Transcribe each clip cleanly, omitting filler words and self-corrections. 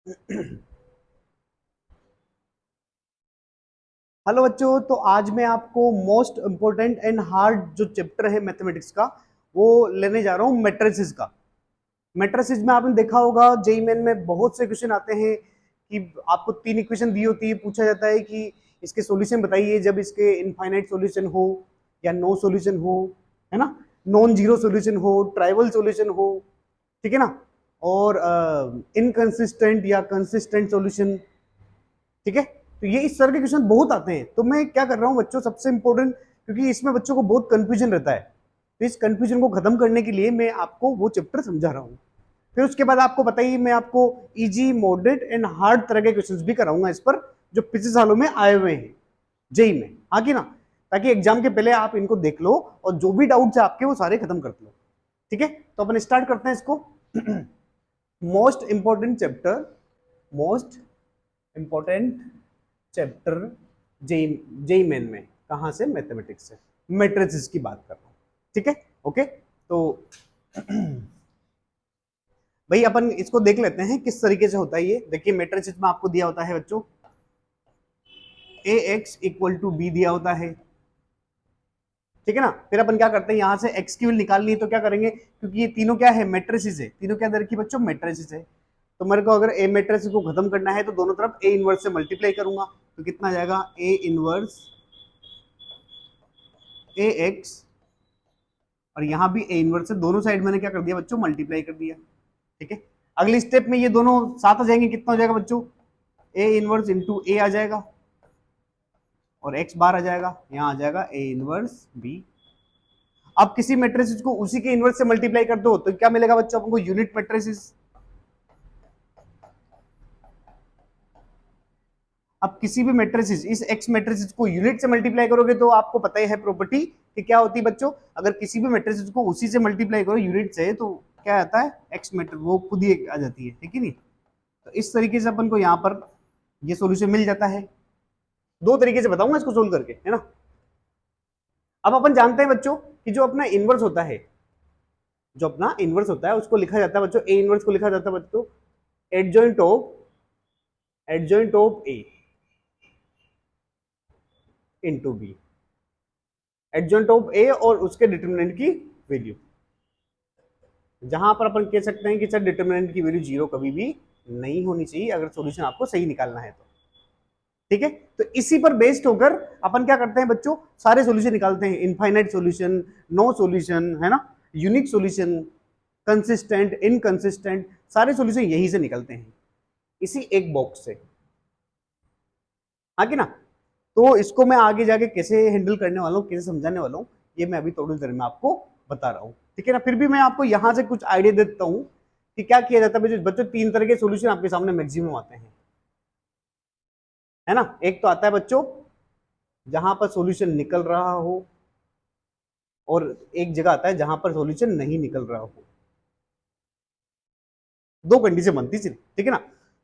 Hello बच्चों, तो आज मैं आपको मोस्ट इम्पोर्टेंट एंड हार्ड जो चैप्टर है मैथमेटिक्स का वो लेने जा रहा हूँ, मैट्रिसेस का। मैट्रिसेस में आपने देखा होगा जेईई मेन में बहुत से क्वेश्चन आते हैं कि आपको तीन इक्वेशन दी होती है, पूछा जाता है कि इसके सॉल्यूशन बताइए जब इसके इनफाइनाइट सॉल्यूशन हो या नो सॉल्यूशन हो, है ना, नॉन जीरो सॉल्यूशन हो, ट्राइवल सॉल्यूशन हो, ठीक है ना, और इनकंसिस्टेंट या कंसिस्टेंट सॉल्यूशन। ठीक है, तो ये इस तरह के क्वेश्चन बहुत आते हैं। तो मैं क्या कर रहा हूँ बच्चों, सबसे इंपॉर्टेंट, क्योंकि इसमें बच्चों को बहुत कंफ्यूजन रहता है, तो इस कंफ्यूजन को खत्म करने के लिए मैं आपको वो चैप्टर समझा रहा हूँ। फिर उसके बाद आपको बताइए, मैं आपको इजी, मॉडरेट एंड हार्ड तरह के क्वेश्चंस भी कराऊंगा इस पर, जो पिछले सालों में आए हुए हैं जेई में, हाँ कि ना, ताकि एग्जाम के पहले आप इनको देख लो और जो भी डाउट्स है आपके वो सारे खत्म कर लो। ठीक है, तो अपन स्टार्ट करते हैं इसको। Most important chapter, most important chapter JEE JEE main में, कहां से? मैथमेटिक्स से, मैट्रिसेस की बात कर रहा हूं। ठीक है, ओके। तो भाई अपन इसको देख लेते हैं किस तरीके से होता है ये। देखिए, मैट्रिसेस में आपको दिया होता है बच्चों ए एक्स इक्वल टू बी दिया होता है, ठीक है ना। फिर अपन क्या करते हैं, यहां से एक्स की वैल्यू निकालनी है तो क्या करेंगे, क्योंकि ये तीनों क्या है, मैट्रिसेस है, तीनों क्या दे रखी बच्चों, मैट्रिसेस है। तो मेरे को अगर ए मैट्रिक्स को खत्म करना है तो दोनों तरफ ए इनवर्स से मल्टीप्लाई करूंगा, तो कितना आ जाएगा, ए इनवर्स ए एक्स, और यहां भी ए इनवर्स से दोनों साइड मैंने क्या कर दिया बच्चों, मल्टीप्लाई कर दिया। ठीक है, अगली स्टेप में ये दोनों साथ आ जाएंगे, कितना हो जाएगा बच्चों, ए इनवर्स इंटू ए आ जाएगा, और एक्स बार आ जाएगा, यहां आ जाएगा ए इनवर्स बी। अब किसी मैट्रिक्स को उसी के इनवर्स से मल्टीप्लाई कर दो तो क्या मिलेगा बच्चों, आपको यूनिट मैट्रिक्स। अब किसी भी मैट्रिक्स, इस एक्स मैट्रिक्स को यूनिट से मल्टीप्लाई करोगे तो आपको पता ही है प्रॉपर्टी कि क्या होती है बच्चों, अगर किसी भी मैट्रिक्स को उसी से मल्टीप्लाई करो यूनिट से तो क्या आता है, एक्स मैट्रिक्स वो खुद ही आ जाती है, ठीक है नहीं। तो इस तरीके से अपन को यहाँ पर ये सॉल्यूशन मिल जाता है। दो तरीके से बताऊंगा इसको सोल्व करके, है ना। अब अपन जानते हैं बच्चों कि जो अपना इनवर्स होता है, जो अपना इनवर्स होता है उसको लिखा जाता है बच्चों, ए इनवर्स को लिखा जाता है बच्चों adjoint of A into B, adjoint of A और उसके डिटरमिनेंट की वैल्यू। जहां पर अपन कह सकते हैं कि सर डिटरमिनेंट की वैल्यू जीरो कभी भी नहीं होनी चाहिए अगर सॉल्यूशन आपको सही निकालना है तो। ठीक है, तो इसी पर बेस्ड होकर अपन क्या करते हैं बच्चों, सारे सॉल्यूशन निकालते हैं, इनफाइनाइट सॉल्यूशन, नो सॉल्यूशन, है ना, यूनिक सॉल्यूशन, कंसिस्टेंट, इनकंसिस्टेंट, सारे सॉल्यूशन यहीं से निकलते हैं, इसी एक बॉक्स से, हाँ कि ना। तो इसको मैं आगे जाके कैसे हैंडल करने वाला हूँ, कैसे समझाने वाला हूँ, ये मैं अभी थोड़ी देर में आपको बता रहा हूँ, ठीक है ना। फिर भी मैं आपको यहां से कुछ आइडिया देता हूँ कि क्या किया जाता है बच्चों। तीन तरह के सॉल्यूशन आपके सामने मैक्सिमम आते हैं, है ना। एक तो आता है बच्चों जहां पर सॉल्यूशन निकल रहा हो, और एक जगह आता है जहां पर सॉल्यूशन नहीं निकल रहा हो। दो कंडीशन बनती है, ठीक है ना।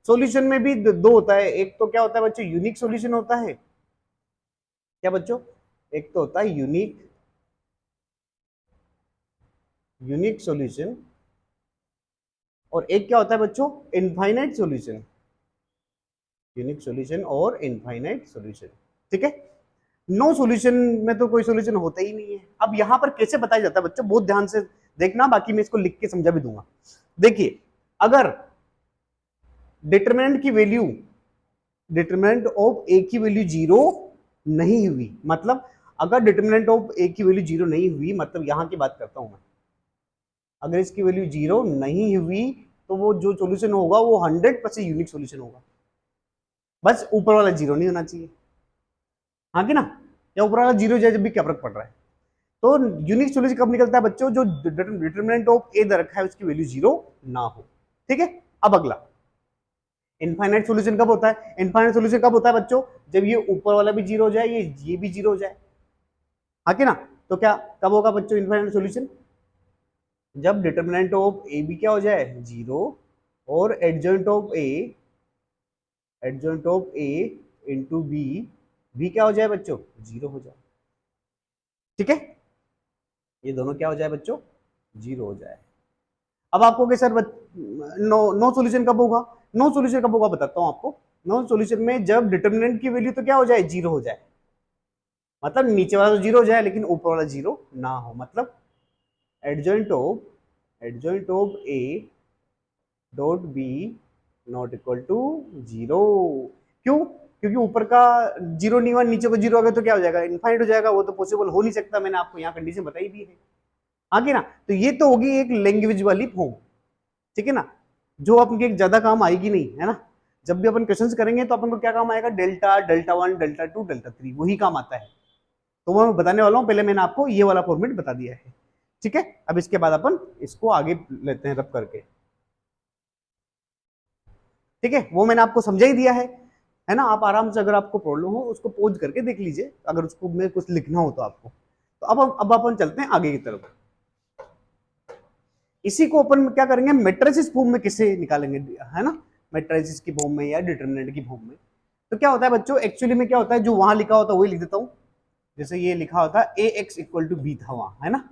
सॉल्यूशन में भी दो होता है, एक तो क्या होता है बच्चों, यूनिक सॉल्यूशन होता है, क्या बच्चों, एक तो होता है यूनिक यूनिक सॉल्यूशन, और एक क्या होता है बच्चों, इनफाइनाइट सॉल्यूशन, यूनिक सॉल्यूशन और इनफाइनाइट सॉल्यूशन। ठीक है, नो सॉल्यूशन में तो कोई सॉल्यूशन होता ही नहीं है। अब यहां पर कैसे बताया जाता है बच्चों, बहुत ध्यान से देखना, बाकी मैं इसको लिख के समझा भी दूंगा। देखिए, अगर डिटरमिनेंट की वैल्यू, डिटरमिनेंट ऑफ ए की वैल्यू जीरो नहीं हुई, मतलब अगर डिटरमिनेंट ऑफ ए की वैल्यू जीरो नहीं हुई, मतलब यहां की बात करता हूं मैं, अगर इसकी वैल्यू जीरो नहीं हुई तो वो जो सॉल्यूशन होगा वो 100% यूनिक सॉल्यूशन होगा। बस ऊपर वाला जीरो नहीं होना चाहिए, हाँ कि ना, या ऊपर वाला जीरो जाए जब भी क्या फर्क पड़ रहा है। तो यूनिक सॉल्यूशन कब निकलता है बच्चों, जो डिटरमिनेंट ऑफ ए दे रखा है उसकी वैल्यू जीरो ना हो। ठीक है, अब अगला इनफाइनाइट सॉल्यूशन कब होता है, इनफाइनाइट सॉल्यूशन कब होता है बच्चों, जब ये ऊपर वाला भी जीरो हो जाए, ये भी जीरो हो जाए, हाँ कि ना। तो क्या कब होगा बच्चों इनफाइनाइट सॉल्यूशन, जब डिटरमिनेंट ऑफ ए भी क्या हो जाए, जीरो, और adjoint of A into B भी क्या हो जाए बच्चों, जीरो हो जाए। ठीक है, ये दोनों क्या हो जाए बच्चों, जीरो हो जाए। अब आपको सर नो नो सॉल्यूशन कब होगा, नो सॉल्यूशन कब होगा बताता हूं आपको। नो सॉल्यूशन में जब डिटर्मिनेंट की वैल्यू तो क्या हो जाए, जीरो हो जाए, मतलब नीचे वाला तो जीरो हो जाए लेकिन ऊपर वाला जीरो ना हो, मतलब adjoint of A dot B not equal to zero. क्यों? क्योंकि ऊपर का जीरो नहीं हुआ, नीचे को जीरो आ गया तो क्या हो जाएगा, इनफाइनाइट हो जाएगा, वो तो पॉसिबल हो नहीं सकता, मैंने आपको यहाँ कंडीशन बताई दी है आगे ना। तो ये तो होगी एक लैंग्वेज वाली फॉर्म, ठीक है ना, जो अपन एक ज्यादा काम आएगी नहीं, है ना। जब भी अपन क्वेश्चंस करेंगे तो अपन को क्या काम आएगा, delta, delta one, delta two, delta three, वही काम आता है। तो वो मैं बताने वाला हूं, पहले मैंने आपको ये वाला फॉर्मेट बता दिया है, ठीक है। अब इसके बाद अपन इसको आगे लेते हैं रब करके, ठीक है। वो मैंने आपको समझा ही दिया है ना। आप आराम से अगर आपको प्रॉब्लम हो उसको पॉज करके देख लीजिए, अगर उसको में कुछ लिखना हो तो आपको। तो अब अपन चलते हैं आगे की तरफ। इसी को अपन क्या करेंगे, मैट्रिसेस फॉर्म में किसे निकालेंगे, है ना, मैट्रिसेस की फॉर्म में या डिटरमिनेंट की फॉर्म में। तो क्या होता है बच्चों, एक्चुअली में क्या होता है, जो वहां लिखा होता है वही लिख देता हूं। जैसे ये लिखा होता है ए एक्स इक्वल टू बी था वहां, है ना।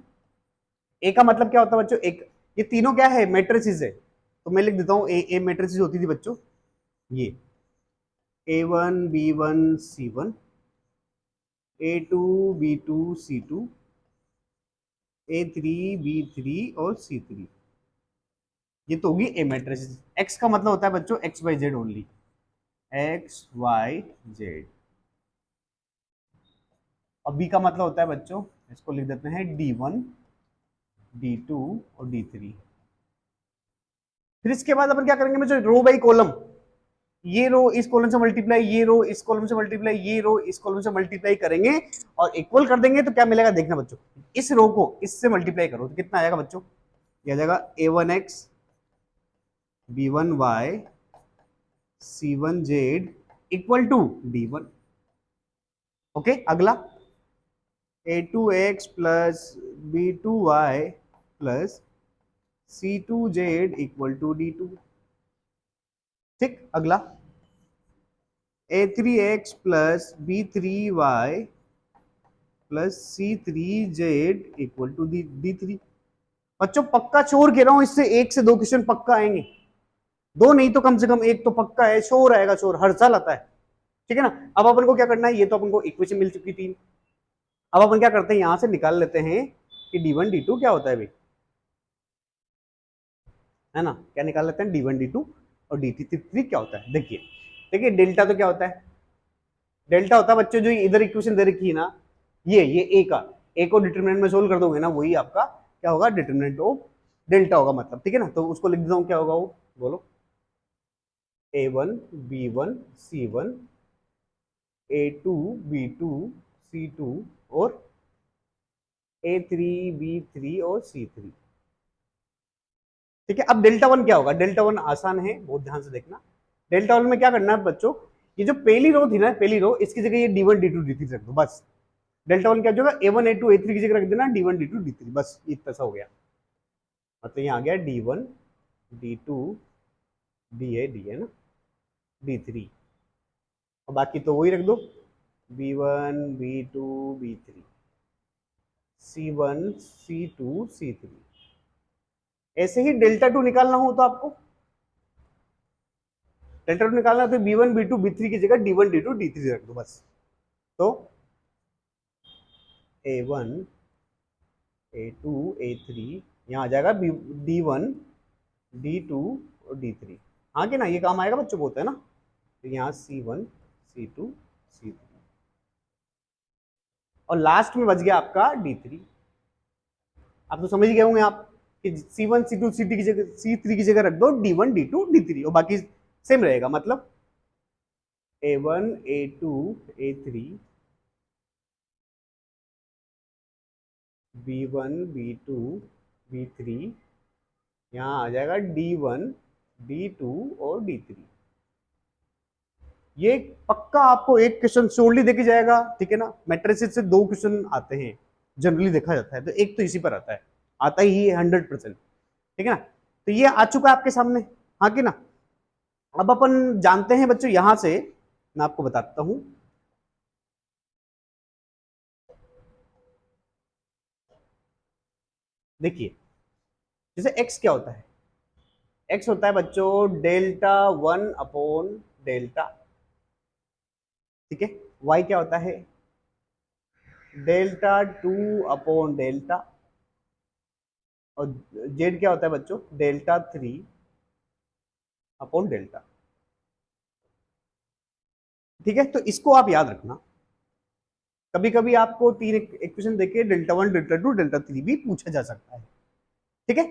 ए का मतलब क्या होता है बच्चों, एक, ये तीनों क्या है, मैट्रिसेस है। तो मैं लिख देता हूं ए मैट्रिसेस होती थी बच्चों, ये A1 B1 C1, A2 B2 C2, A3 B3 और C3। ये तो होगी ए मैट्रिसेस। एक्स का मतलब होता है बच्चों X Y Z only, X Y Z. और बी का मतलब होता है बच्चों, इसको लिख देते हैं D1 D2 और D3। फिर इसके बाद अपन क्या करेंगे बच्चों, रो बाई कॉलम, ये रो इस कॉलम से मल्टीप्लाई, ये रो इस कॉलम से मल्टीप्लाई, ये रो इस कॉलम से मल्टीप्लाई करेंगे और इक्वल कर देंगे। तो क्या मिलेगा देखना बच्चों, इस रो को इससे मल्टीप्लाई करो तो कितना आएगा बच्चों, ये आ जाएगा A1x B1y C1z equal to D1। Okay, अगला A2x plus B2y plus C2z equal to D2। ठीक, अगला A3x plus B3y plus C3z equal to D3। बच्चों पक्का चोर कह रहा हूं, इससे एक से दो क्वेश्चन पक्का आएंगे, दो नहीं तो कम से कम एक तो पक्का है, चोर आएगा, चोर हर साल आता है, ठीक है ना। अब अपन को क्या करना है, ये तो अपन को इक्वेशन मिल चुकी थी। अब अपन क्या करते हैं, यहां से निकाल लेते हैं कि D1 D2 क्या होता है भाई, है ना। क्या निकाल लेते हैं, D1 D2 और D3 क्या होता है। देखिए देखिए, डेल्टा तो क्या होता है, डेल्टा होता है बच्चों, जो इधर इक्वेशन दे रखी है ना, ये ए का, ए को डिटरमिनेंट में सोल्व कर दोगे ना, वही आपका क्या होगा, डिटरमिनेंट ऑफ डेल्टा होगा, मतलब ठीक है ना। तो उसको लिख देता हूं, क्या होगा वो, बोलो, A1 B1 C1 A2 B2 C2 और A3 B3 और C3। ठीक है। अब डेल्टा वन क्या होगा, डेल्टा वन आसान है, बहुत ध्यान से देखना। डेल्टा वन में क्या करना है बच्चों, ये जो पहली रो थी ना, पहली रो, इसकी जगह ये D1 D2 D3 रख दो बस। डेल्टा वन क्या होगा, A1 A2 A3 की जगह रख देना D1 D2 D3, बस इतना सा हो गया। मतलब ये आ गया D1 D2 D है ना D3, और बाकी तो वही रख दो, B1 B2 B3 C1 C2 C3। ऐसे ही डेल्टा टू निकालना हो तो आपको, डेल्टा टू निकालना तो B1 B2 B3 की जगह D1 D2 D3 रख दो बस। तो A1 A2 A3 यहाँ आ जाएगा D1 D2 और D3। हाँ कि ना, ये काम आएगा बच्चों, बहुत है ना। तो यहाँ C1 C2 C3 और लास्ट में बच गया आपका D3। आप तो समझ गए होंगे आप कि C1 C2 C3 की जगह C3 की जगह रख दो D1 D2 D3 और बाकी सेम रहेगा, मतलब A1 A2 A3 B1 B2 B3, यहाँ आ जाएगा D1 D2 और D3। ये पक्का आपको एक क्वेश्चन श्योरली देके जाएगा, ठीक है ना। मैट्रिसेस से दो क्वेश्चन आते हैं जनरली देखा जाता है, तो एक तो इसी पर आता है, आता ही 100%, ठीक है ना। तो ये आ चुका है आपके सामने, हाँ कि ना। अब अपन जानते हैं बच्चों, यहां से मैं आपको बताता हूं, देखिए जैसे x क्या होता है, एक्स होता है बच्चों डेल्टा 1/डेल्टा, ठीक है। वाई क्या होता है डेल्टा 2/डेल्टा, और जेड क्या होता है बच्चों डेल्टा 3/डेल्टा, ठीक है। तो इसको आप याद रखना, कभी कभी आपको तीन इक्वेशन देके डेल्टा 1 डेल्टा 2 डेल्टा 3 भी पूछा जा सकता है, ठीक है।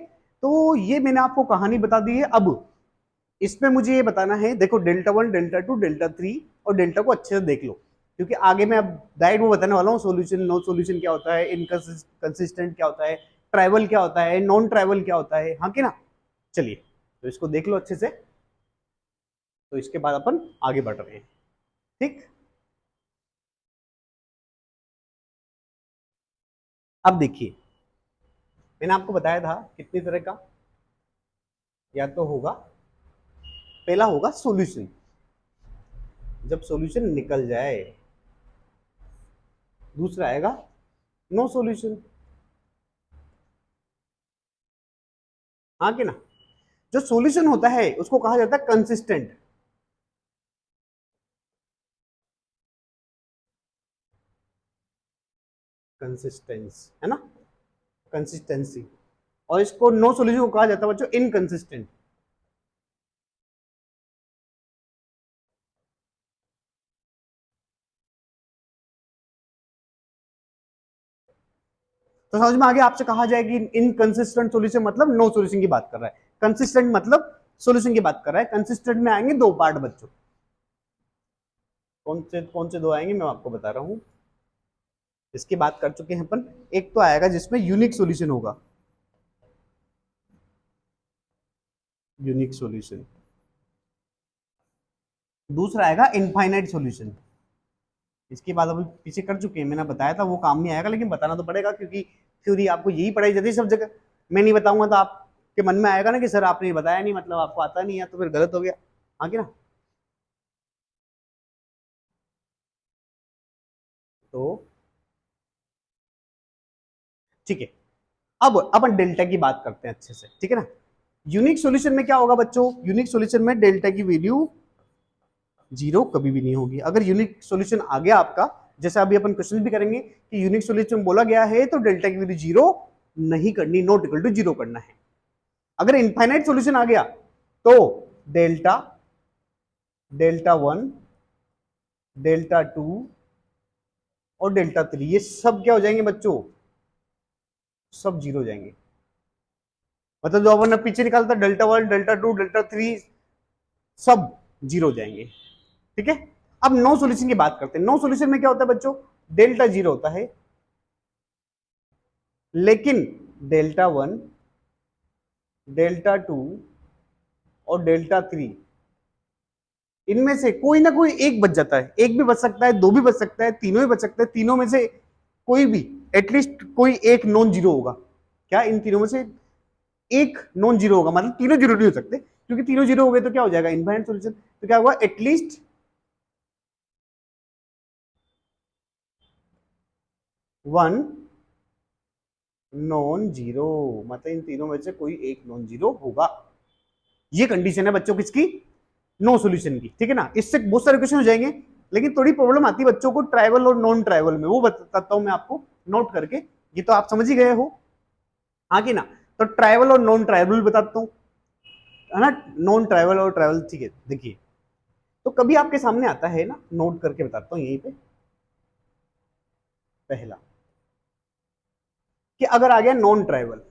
तो ये मैंने आपको कहानी बता दी है। अब इसमें मुझे ये बताना है, देखो डेल्टा 1 डेल्टा 2 डेल्टा 3 और डेल्टा को अच्छे से देख लो, क्योंकि आगे मैं अब डायरेक्ट वो बताने वाला हूँ सॉल्यूशन नो सॉल्यूशन क्या होता है, इनकंसिस्टेंट क्या होता है, ट्राइवल क्या होता है, नॉन ट्राइवल क्या होता है, हाँ कि ना। चलिए तो इसको देख लो अच्छे से, तो इसके बाद अपन आगे बढ़ रहे हैं, ठीक। अब देखिए मैंने आपको बताया था कितनी तरह का, या तो होगा पहला होगा सॉल्यूशन, जब सॉल्यूशन निकल जाए, दूसरा आएगा नो सॉल्यूशन, हाँ कि ना। जो सॉल्यूशन होता है उसको कहा जाता है कंसिस्टेंट, कंसिस्टेंस है ना, कंसिस्टेंसी। और इसको नो सॉल्यूशन को कहा जाता है बच्चों इनकंसिस्टेंट। तो समझ में आगे आपसे कहा जाए कि इनकंसिस्टेंट सॉल्यूशन मतलब नो सॉल्यूशन की बात कर रहा है, कंसिस्टेंट मतलब सॉल्यूशन की बात कर रहा है। कंसिस्टेंट में आएंगे दो पार्ट बच्चों, कौन से दो आएंगे मैं आपको बता रहा हूं, इसकी बात कर चुके हैं अपन। एक तो आएगा जिसमें यूनिक सॉल्यूशन होगा, यूनिक सॉल्यूशन। दूसरा आएगा इनफाइनाइट सॉल्यूशन, इसकी बात अभी पीछे कर चुके हैं, मैंने बताया था वो काम नहीं आएगा, लेकिन बताना तो पड़ेगा क्योंकि थ्योरी आपको यही पढ़ाई जाती है सब जगह। मैं नहीं बताऊंगा तो आपके मन में आएगा ना कि सर आपने बताया नहीं, मतलब आपको आता नहीं है, तो फिर गलत हो गया, हाँ कि ना। तो ठीक है, अब अपन डेल्टा की बात करते हैं अच्छे से, ठीक है ना। यूनिक सॉल्यूशन में क्या होगा बच्चों, यूनिक सॉल्यूशन में डेल्टा की वैल्यू जीरो कभी भी नहीं होगी। अगर यूनिक सॉल्यूशन आ गया आपका, जैसे अभी अपन क्वेश्चन भी करेंगे कि यूनिक सॉल्यूशन बोला गया है तो डेल्टा की वैल्यू जीरो नहीं करनी, नॉट इक्वल टू जीरो करना है। अगर इनफाइनाइट सॉल्यूशन आ गया तो डेल्टा, डेल्टा 1, डेल्टा 2 और डेल्टा 3 ये सब क्या हो जाएंगे बच्चों, सब जीरो हो जाएंगे। मतलब जो अपन ने पीछे निकालता डेल्टा 1 डेल्टा 2 डेल्टा 3 सब जीरो हो जाएंगे, ठीक है। अब नो सॉल्यूशन की बात करते हैं। नो सॉल्यूशन में क्या होता है बच्चों, डेल्टा जीरो होता है, लेकिन डेल्टा 1 डेल्टा 2 और डेल्टा 3 इनमें से कोई ना कोई एक बच जाता है, एक भी बच सकता है, दो भी बच सकता है, तीनों ही बच सकते हैं। तीनों में से कोई भी एटलीस्ट कोई एक नॉन जीरो होगा। क्या इन तीनों में से एक नॉन जीरो होगा, मतलब तीनों जीरो नहीं हो सकते, क्योंकि तीनों जीरो हो गए तो क्या हो जाएगा इनफाइनाइट सॉल्यूशन। तो क्या होगा एटलीस्ट वन नॉन जीरो, मतलब इन तीनों में से कोई एक नॉन जीरो होगा। ये कंडीशन है बच्चों किसकी, नो सॉल्यूशन की, ठीक है ना। इससे बहुत सारे क्वेश्चन हो जाएंगे, लेकिन थोड़ी प्रॉब्लम आती है बच्चों को ट्राइवल और नॉन ट्राइवल में, वो बताता हूं मैं आपको नोट करके। ये तो आप समझ ही गए हो, हाँ कि ना। तो ट्राइवल और नॉन ट्राइवल बताता हूं, है ना। नॉन ट्राइवल और ट्राइवल, ठीक है। देखिए तो कभी आपके सामने आता है ना, नोट करके बताता हूं यहीं पे। पहला कि अगर आ गया नॉन ट्राइवल,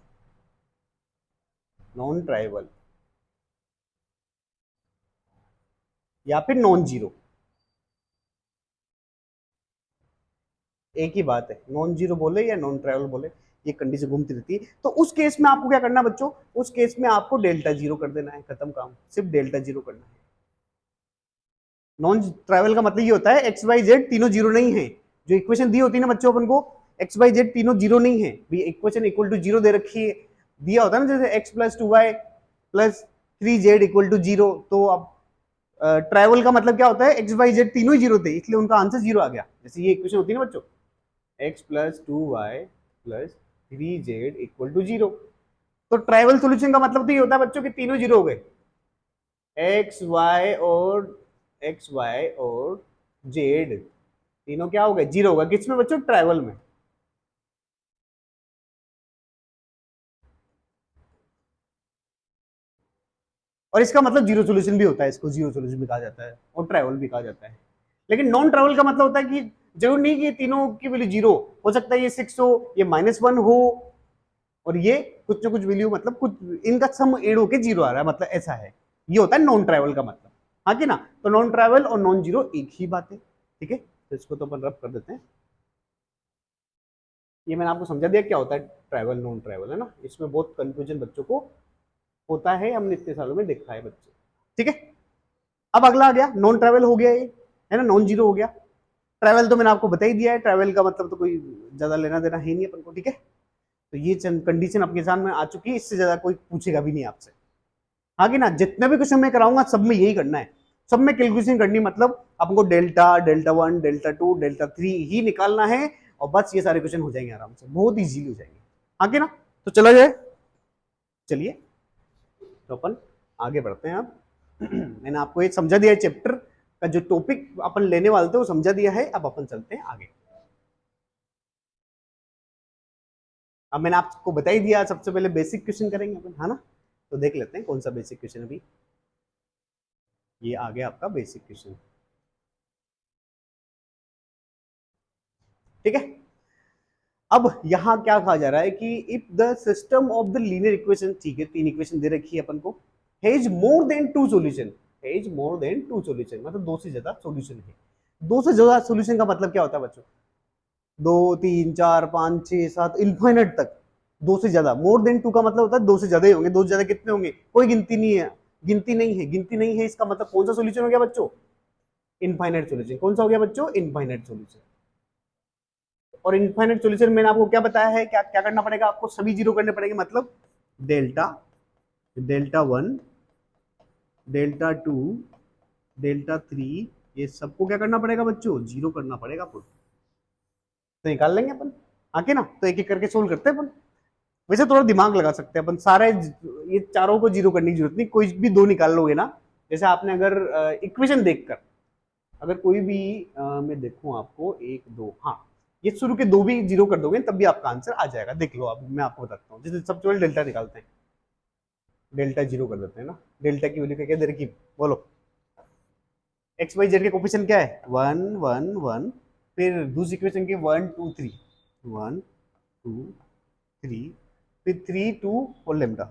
नॉन ट्राइवल या फिर नॉन जीरो, एक ही बात है, नॉन जीरो बोले या नॉन ट्राइवल बोले, ये कंडीशन घूमती रहती है। तो उस केस में आपको क्या करना है बच्चों, उस केस में आपको डेल्टा जीरो कर देना है, खत्म काम, सिर्फ डेल्टा जीरो करना है। नॉन ट्राइवल का मतलब ये होता है एक्स वाई जेड तीनों जीरो नहीं है। जो इक्वेशन दी होती है ना बच्चों अपन को, एक्स वाई जेड तीनों जीरो नहीं है, भी इक्वेशन इक्वल टू जीरो दे रखी है, दिया होता है ना जैसे X plus 2y plus 3z equal to zero. तो अब ट्राइवल का मतलब क्या होता है, एक्स वाई जेड तीनों ही जीरो थे, इसलिए उनका आंसर जीरो आ गया। जैसे ये इक्वेशन होती है ना बच्चों, X plus 2y plus 3z equal to zero, तो ट्राइवल सॉल्यूशन का मतलब तो ये होता है बच्चों कि तीनों जीरो हो गए, एक्स वाई और जेड तीनों क्या हो गए, जीरो हो गए। किसमें बच्चों, ट्राइवल में। और इसका मतलब जीरो सोल्यूशन भी होता है, इसको जीरो सोल्यूशन भी कहा जाता है और ट्रैवल भी कहा जाता है। लेकिन नॉन ट्रैवल का मतलब होता है कि जरूर नहीं कि ये तीनों की वैल्यू जीरो हो सकता है, ये 6 हो, ये -1 हो, और ये कुछ ना कुछ वैल्यू, मतलब कुछ इनका सम एड होके जीरो आ रहा है, मतलब ऐसा है। ये होता है नॉन ट्रैवल का मतलब। हाँ कि ना? तो नॉन ट्रैवल और नॉन जीरो एक ही बात है, ठीक है। तो इसको तो अपन रब कर देते हैं। ये मैंने आपको समझा दिया क्या होता है ट्रैवल नॉन ट्रैवल, है ना। इसमें बहुत कंफ्यूजन बच्चों को होता है, हमने इतने सालों में देखा है बच्चे, ठीक है। अब अगला आ गया, नॉन ट्रैवल हो गया ये, है ना, नॉन जीरो हो गया। ट्रैवल तो मैंने आपको बता ही दिया है, ट्रैवल का मतलब तो कोई ज्यादा लेना देना है नहीं अपन को, ठीक है। तो ये कंडीशन आपके एग्जाम में आ चुकी है, इससे ज्यादा कोई पूछेगा भी नहीं आपसे। हाँ कि ना? जितने भी क्वेश्चन मैं कराऊंगा सब में यही करना है, सब में कैलकुलेशन करनी, मतलब आपको डेल्टा, डेल्टा 1, डेल्टा 2, डेल्टा 3 ही निकालना है, और बस ये सारे क्वेश्चन हो जाएंगे आराम से, बहुत इजीली हो जाएंगे। हाँ कि ना? तो चला जाए, चलिए तो अपन आगे बढ़ते हैं। अब मैंने आपको ये समझा दिया है, चैप्टर का जो टॉपिक अपन लेने वाले थे वो समझा दिया है। अब अपन चलते हैं आगे। अब मैंने आपको बता ही दिया, सबसे पहले बेसिक क्वेश्चन करेंगे अपन, है ना। तो देख लेते हैं कौन सा बेसिक क्वेश्चन। अभी ये आ गया आपका बेसिक क्वेश्चन, ठीक है। अब यहां क्या कहा जा रहा है कि if the system of the linear equation, ठीक है, तीन इक्वेशन दे रखी है अपन को, has more than two solution, has more than two solution, मतलब दो से ज्यादा सॉल्यूशन है। दो से ज्यादा सॉल्यूशन का मतलब क्या होता है बच्चों, 2 3 4 5 6 7 इनफाइनाइट तक। दो से ज्यादा, मोर देन टू का मतलब होता है दो से ज्यादा ही होंगे। दो से ज्यादा कितने होंगे, कोई गिनती नहीं है, गिनती नहीं है, गिनती नहीं है। इसका मतलब कौन सा सोल्यूशन हो गया बच्चों, इनफाइनाइट सोल्यूशन। कौन सा हो गया बच्चों, इनफाइनाइट सोल्यूशन। और इनफाइनाइट सोल्यूशन मैंने आपको क्या बताया है, क्या क्या करना पड़ेगा आपको, सभी जीरो करने पड़ेंगे, मतलब डेल्टा, डेल्टा 1, डेल्टा 2, डेल्टा 3, ये सबको क्या करना पड़ेगा बच्चों, जीरो करना पड़ेगा आपको। तो निकाल लेंगे अपन आके ना, तो एक एक करके सोल्व करते हैं अपन। वैसे थोड़ा दिमाग लगा सकते हैं अपन, सारे ये चारों को जीरो करने की जरूरत नहीं, कोई भी दो निकाल लोगे ना। जैसे आपने अगर इक्वेशन देखकर, अगर कोई भी मैं देखूं आपको, 1 2, हाँ, ये शुरू के दो भी जीरो कर दोगे तब भी आपका आंसर आ जाएगा। देख लो, अब मैं आपको बताता हूँ। जैसे सबसे पहले डेल्टा निकालते हैं, डेल्टा जीरो कर देते हैं ना। डेल्टा की वैल्यू क्या दे रखी, बोलो। एक्स वाई जेड के कोफिशिएंट क्या है, 1 1 1। फिर दूसरी इक्वेशन की 1 2 3, 1 2 3, फिर 3 2 और लेमडा,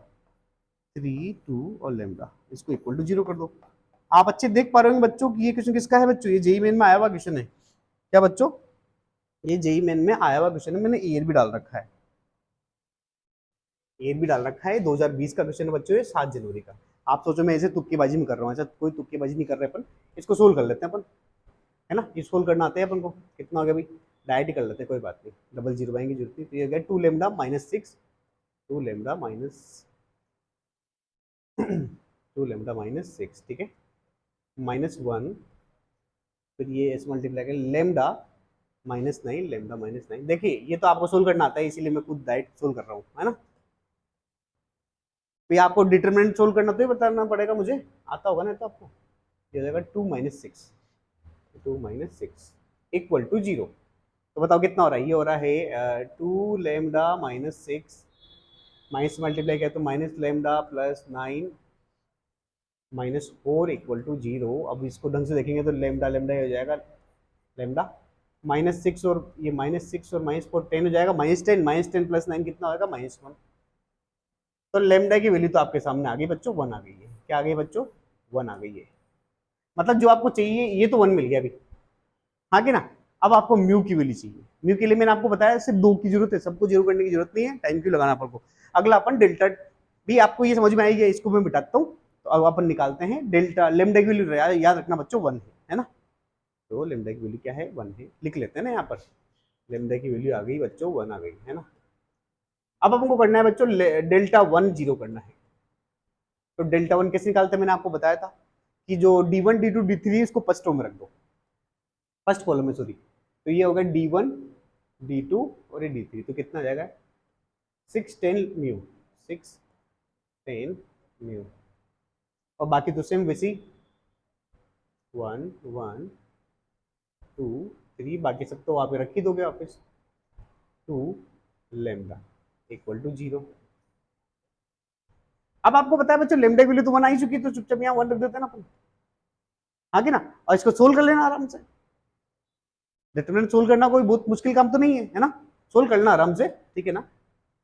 3 2 और लेमडा, इसको इक्वल टू जीरो कर दो। आप अच्छे देख पा रहे होंगे बच्चों कि ये क्वेश्चन किसका है बच्चों, ये जेई मेन में आया हुआ क्वेश्चन है। क्या बच्चों, ये जेई मेन में आया हुआ क्वेश्चन है, मैंने ईयर भी डाल रखा है, ईयर भी डाल रखा है। 2020 का क्वेश्चन है बच्चों, ये 7 जनवरी का। आप सोचो मैं ऐसे तुक्केबाजी में कर रहा हूँ, ऐसा कोई तुक्केबाजी नहीं कर रहे अपन। इसको सोल्व कर लेते हैं अपन, है ना। ये सोल्व करना आता है अपन को। कितना हो गया भाई, डायरेक्ट ही कर लेते हैं, कोई बात नहीं, डबल जीरो आएंगे जरूरत नहीं। तो ये हो गया 2 लेमडा -6, 2 लेमडा -2 लेमडा -6, ठीक है, -1। फिर ये एस मल्टीप्लाई कर लेमडा -9, लेमडा -9। देखिए ये तो आपको सोल्व करना आता है, इसीलिए मैं खुद डायरेक्ट सोल्व कर रहा हूँ, है ना। तो ये आपको डिटरमिनेंट सोल्व करना तो ही बताना पड़ेगा मुझे, आता होगा ना तो आपको। ये हो जाएगा 2 - 6, 2 - 6 इक्वल टू जीरो। तो बताओ कितना हो रहा है, ये हो रहा है 2 लेमडा -6, माइनस मल्टीप्लाई किया तो -लेमडा +9 -4 इक्वल टू जीरो। अब इसको ढंग से देखेंगे तो लेमडा लेमडा हो जाएगा, लेमडा -6 और ये -6 और -4 10 हो जाएगा, -10, -10 +9 कितना होगा, -1। तो लेमडा की वैल्यू तो आपके सामने आ गई बच्चों, 1 आ गई है। क्या आ गई बच्चों, 1 आ गई है। मतलब जो आपको चाहिए ये तो 1 मिल गया अभी, हाँ कि ना। अब आपको म्यू की वैल्यू चाहिए। म्यू के लिए मैंने आपको बताया सिर्फ दो की जरूरत है, सबको जीरो करने की जरूरत नहीं है, टाइम क्यों लगाना आपको। अगला अपन डेल्टा, भी आपको ये समझ में आएगी, इसको मैं बिठाता हूँ। तो अब अपन निकालते हैं डेल्टा, लेमडा की वैल्यू याद रखना बच्चों 1 है ना। तो लेमडा की वैल्यू क्या है, 1 है, लिख लेते हैं ना यहाँ पर। लेमडा की वैल्यू आ गई बच्चों, 1 आ गई, है ना। अब हमको करना है बच्चों डेल्टा 1 जीरो करना है। तो डेल्टा 1 कैसे निकालते हैं, मैंने आपको बताया था कि जो D1 D2 D3 इसको फर्स्ट रो में रख दो, फर्स्ट कॉलम में, सॉरी। तो ये होगा D1 D2 और ये D3। तो कितना आ जाएगा, 6 10 म्यू, 6 10 म्यू, और बाकी तो सेम वैसी 1 1 2 3, बाकी सब तो वहां पे रख ही दोगे वापस। 2 लेमडा इक्वल टू 0। अब आपको पता है बच्चों लेमडा की वैल्यू तो 1 आ ही चुकी है, तो चुपचाप यहाँ 1 रख देते हैं ना अपन, आगे ना, और इसको सोल्व कर लेना आराम से। डिटरमिनेंट सोल्व करना कोई बहुत मुश्किल काम तो नहीं है ना, सोल्व करना आराम से, ठीक है ना।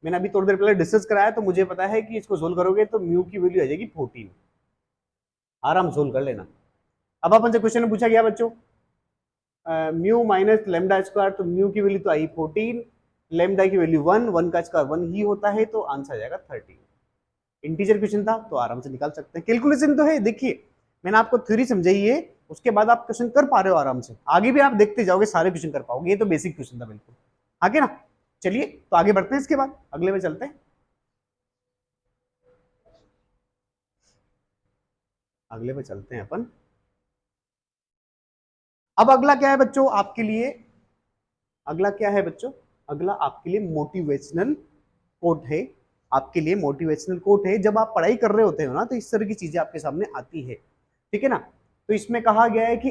मैंने अभी थोड़ी देर पहले डिस्कस कराया, तो मुझे पता है कि इसको सोल्व करोगे तो म्यू की वैल्यू आ जाएगी 14, आराम सोल्व कर लेना। अब अपन से क्वेश्चन में पूछा गया बच्चों म्यू माइनस लेमडा स्क्वायर, तो म्यू की वैल्यू तो आई 14, लेमडा की वैल्यू 1, 1 का स्क्वायर 1 ही होता है, तो आंसर आ जाएगा 13। इंटीजर क्वेश्चन था तो आराम से निकाल सकते हैं, कैलकुलेशन तो है। देखिए मैंने आपको थ्योरी समझाई है, उसके बाद आप क्वेश्चन कर पा रहे हो आराम से, आगे भी आप देखते जाओगे सारे क्वेश्चन कर पाओगे, ये तो बेसिक क्वेश्चन था बिल्कुल, आगे ना। चलिए तो आगे बढ़ते हैं, इसके बाद अगले में चलते हैं, अगले में चलते हैं अपन। अब अगला क्या है बच्चों आपके लिए, अगला क्या है बच्चों, अगला आपके लिए मोटिवेशनल कोट है, आपके लिए मोटिवेशनल कोट है। जब आप पढ़ाई कर रहे होते हो ना, तो इस तरह की चीजें आपके सामने आती है, ठीक है ना। तो इसमें कहा गया है कि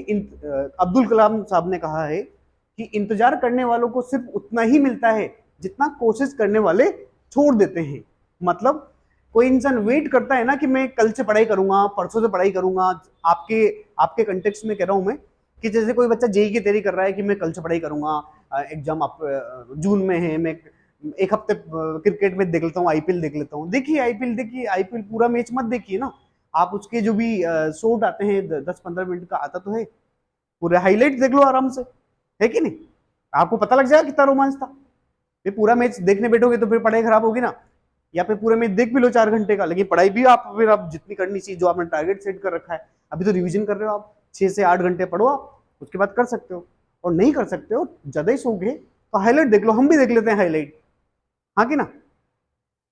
अब्दुल कलाम साहब ने कहा है कि इंतजार करने वालों को सिर्फ उतना ही मिलता है जितना कोशिश करने वाले छोड़ देते हैं। मतलब कोई इंसान वेट करता है ना कि मैं कल से पढ़ाई करूंगा, परसों से पढ़ाई करूंगा, आपके आपके कंटेक्स्ट में कह रहा हूं मैं, कि जैसे कोई बच्चा जेई की तैयारी कर रहा है कि मैं कल से पढ़ाई करूंगा, एग्जाम आप जून में है, मैं एक हफ्ते क्रिकेट में देख लेता हूँ, आईपीएल देख लेता हूँ। देखिए आईपीएल, देखिए आईपीएल पूरा मैच मत देखिए ना, आप उसके जो भी शॉट आते हैं 10-15 मिनट का आता तो है, पूरे हाईलाइट देख लो आराम से, है कि नहीं, आपको पता लग जाएगा कितना रोमांच था। फिर पूरा मैच देखने बैठोगे तो फिर पढ़ाई खराब होगी ना, या फिर पूरे मैच देख भी लो 4 घंटे का, लेकिन पढ़ाई भी आप फिर आप जितनी करनी चाहिए, जो आपने टारगेट सेट कर रखा है, अभी तो रिवीजन कर रहे हो आप, 6 से 8 घंटे पढ़ो आप, उसके बाद कर सकते हो। और नहीं कर सकते हो, ज्यादा ही सो गए, तो हाईलाइट देख लो, हम भी देख लेते हैं हाईलाइट, हाँ कि ना।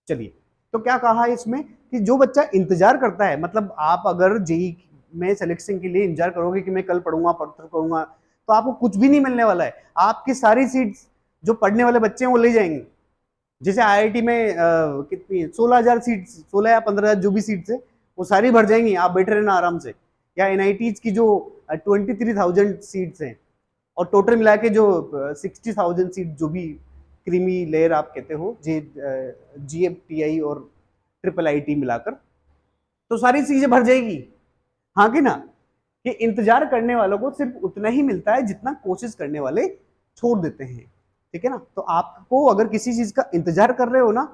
चलिए, तो क्या कहा है इसमें कि जो बच्चा इंतजार करता है, मतलब आप अगर जेई में सिलेक्शन के लिए इंतजार करोगे कि मैं कल पढ़ूंगा परसों पढ़ूंगा, तो आपको कुछ भी नहीं मिलने वाला है। आपकी सारी सीट्स जो पढ़ने वाले बच्चे हैं वो ले जाएंगे। जैसे आईआईटी में कितनी 16,000 सीट, 16 या 15,000 जो भी सीट्स है वो सारी भर जाएंगी, आप बैठे रहना आराम से। या एनआईटीज की जो 23,000 सीट्स हैं, और टोटल मिला के जो 60,000 सीट जो भी क्रीमी लेयर आप कहते हो, जीएफटीआई और ट्रिपल आईटी मिलाकर, तो सारी चीजें भर जाएगी, हाँ कि ना। कि इंतजार करने वालों को सिर्फ उतना ही मिलता है जितना कोशिश करने वाले छोड़ देते हैं, ठीक है ना। तो आपको अगर किसी चीज का इंतजार कर रहे हो ना,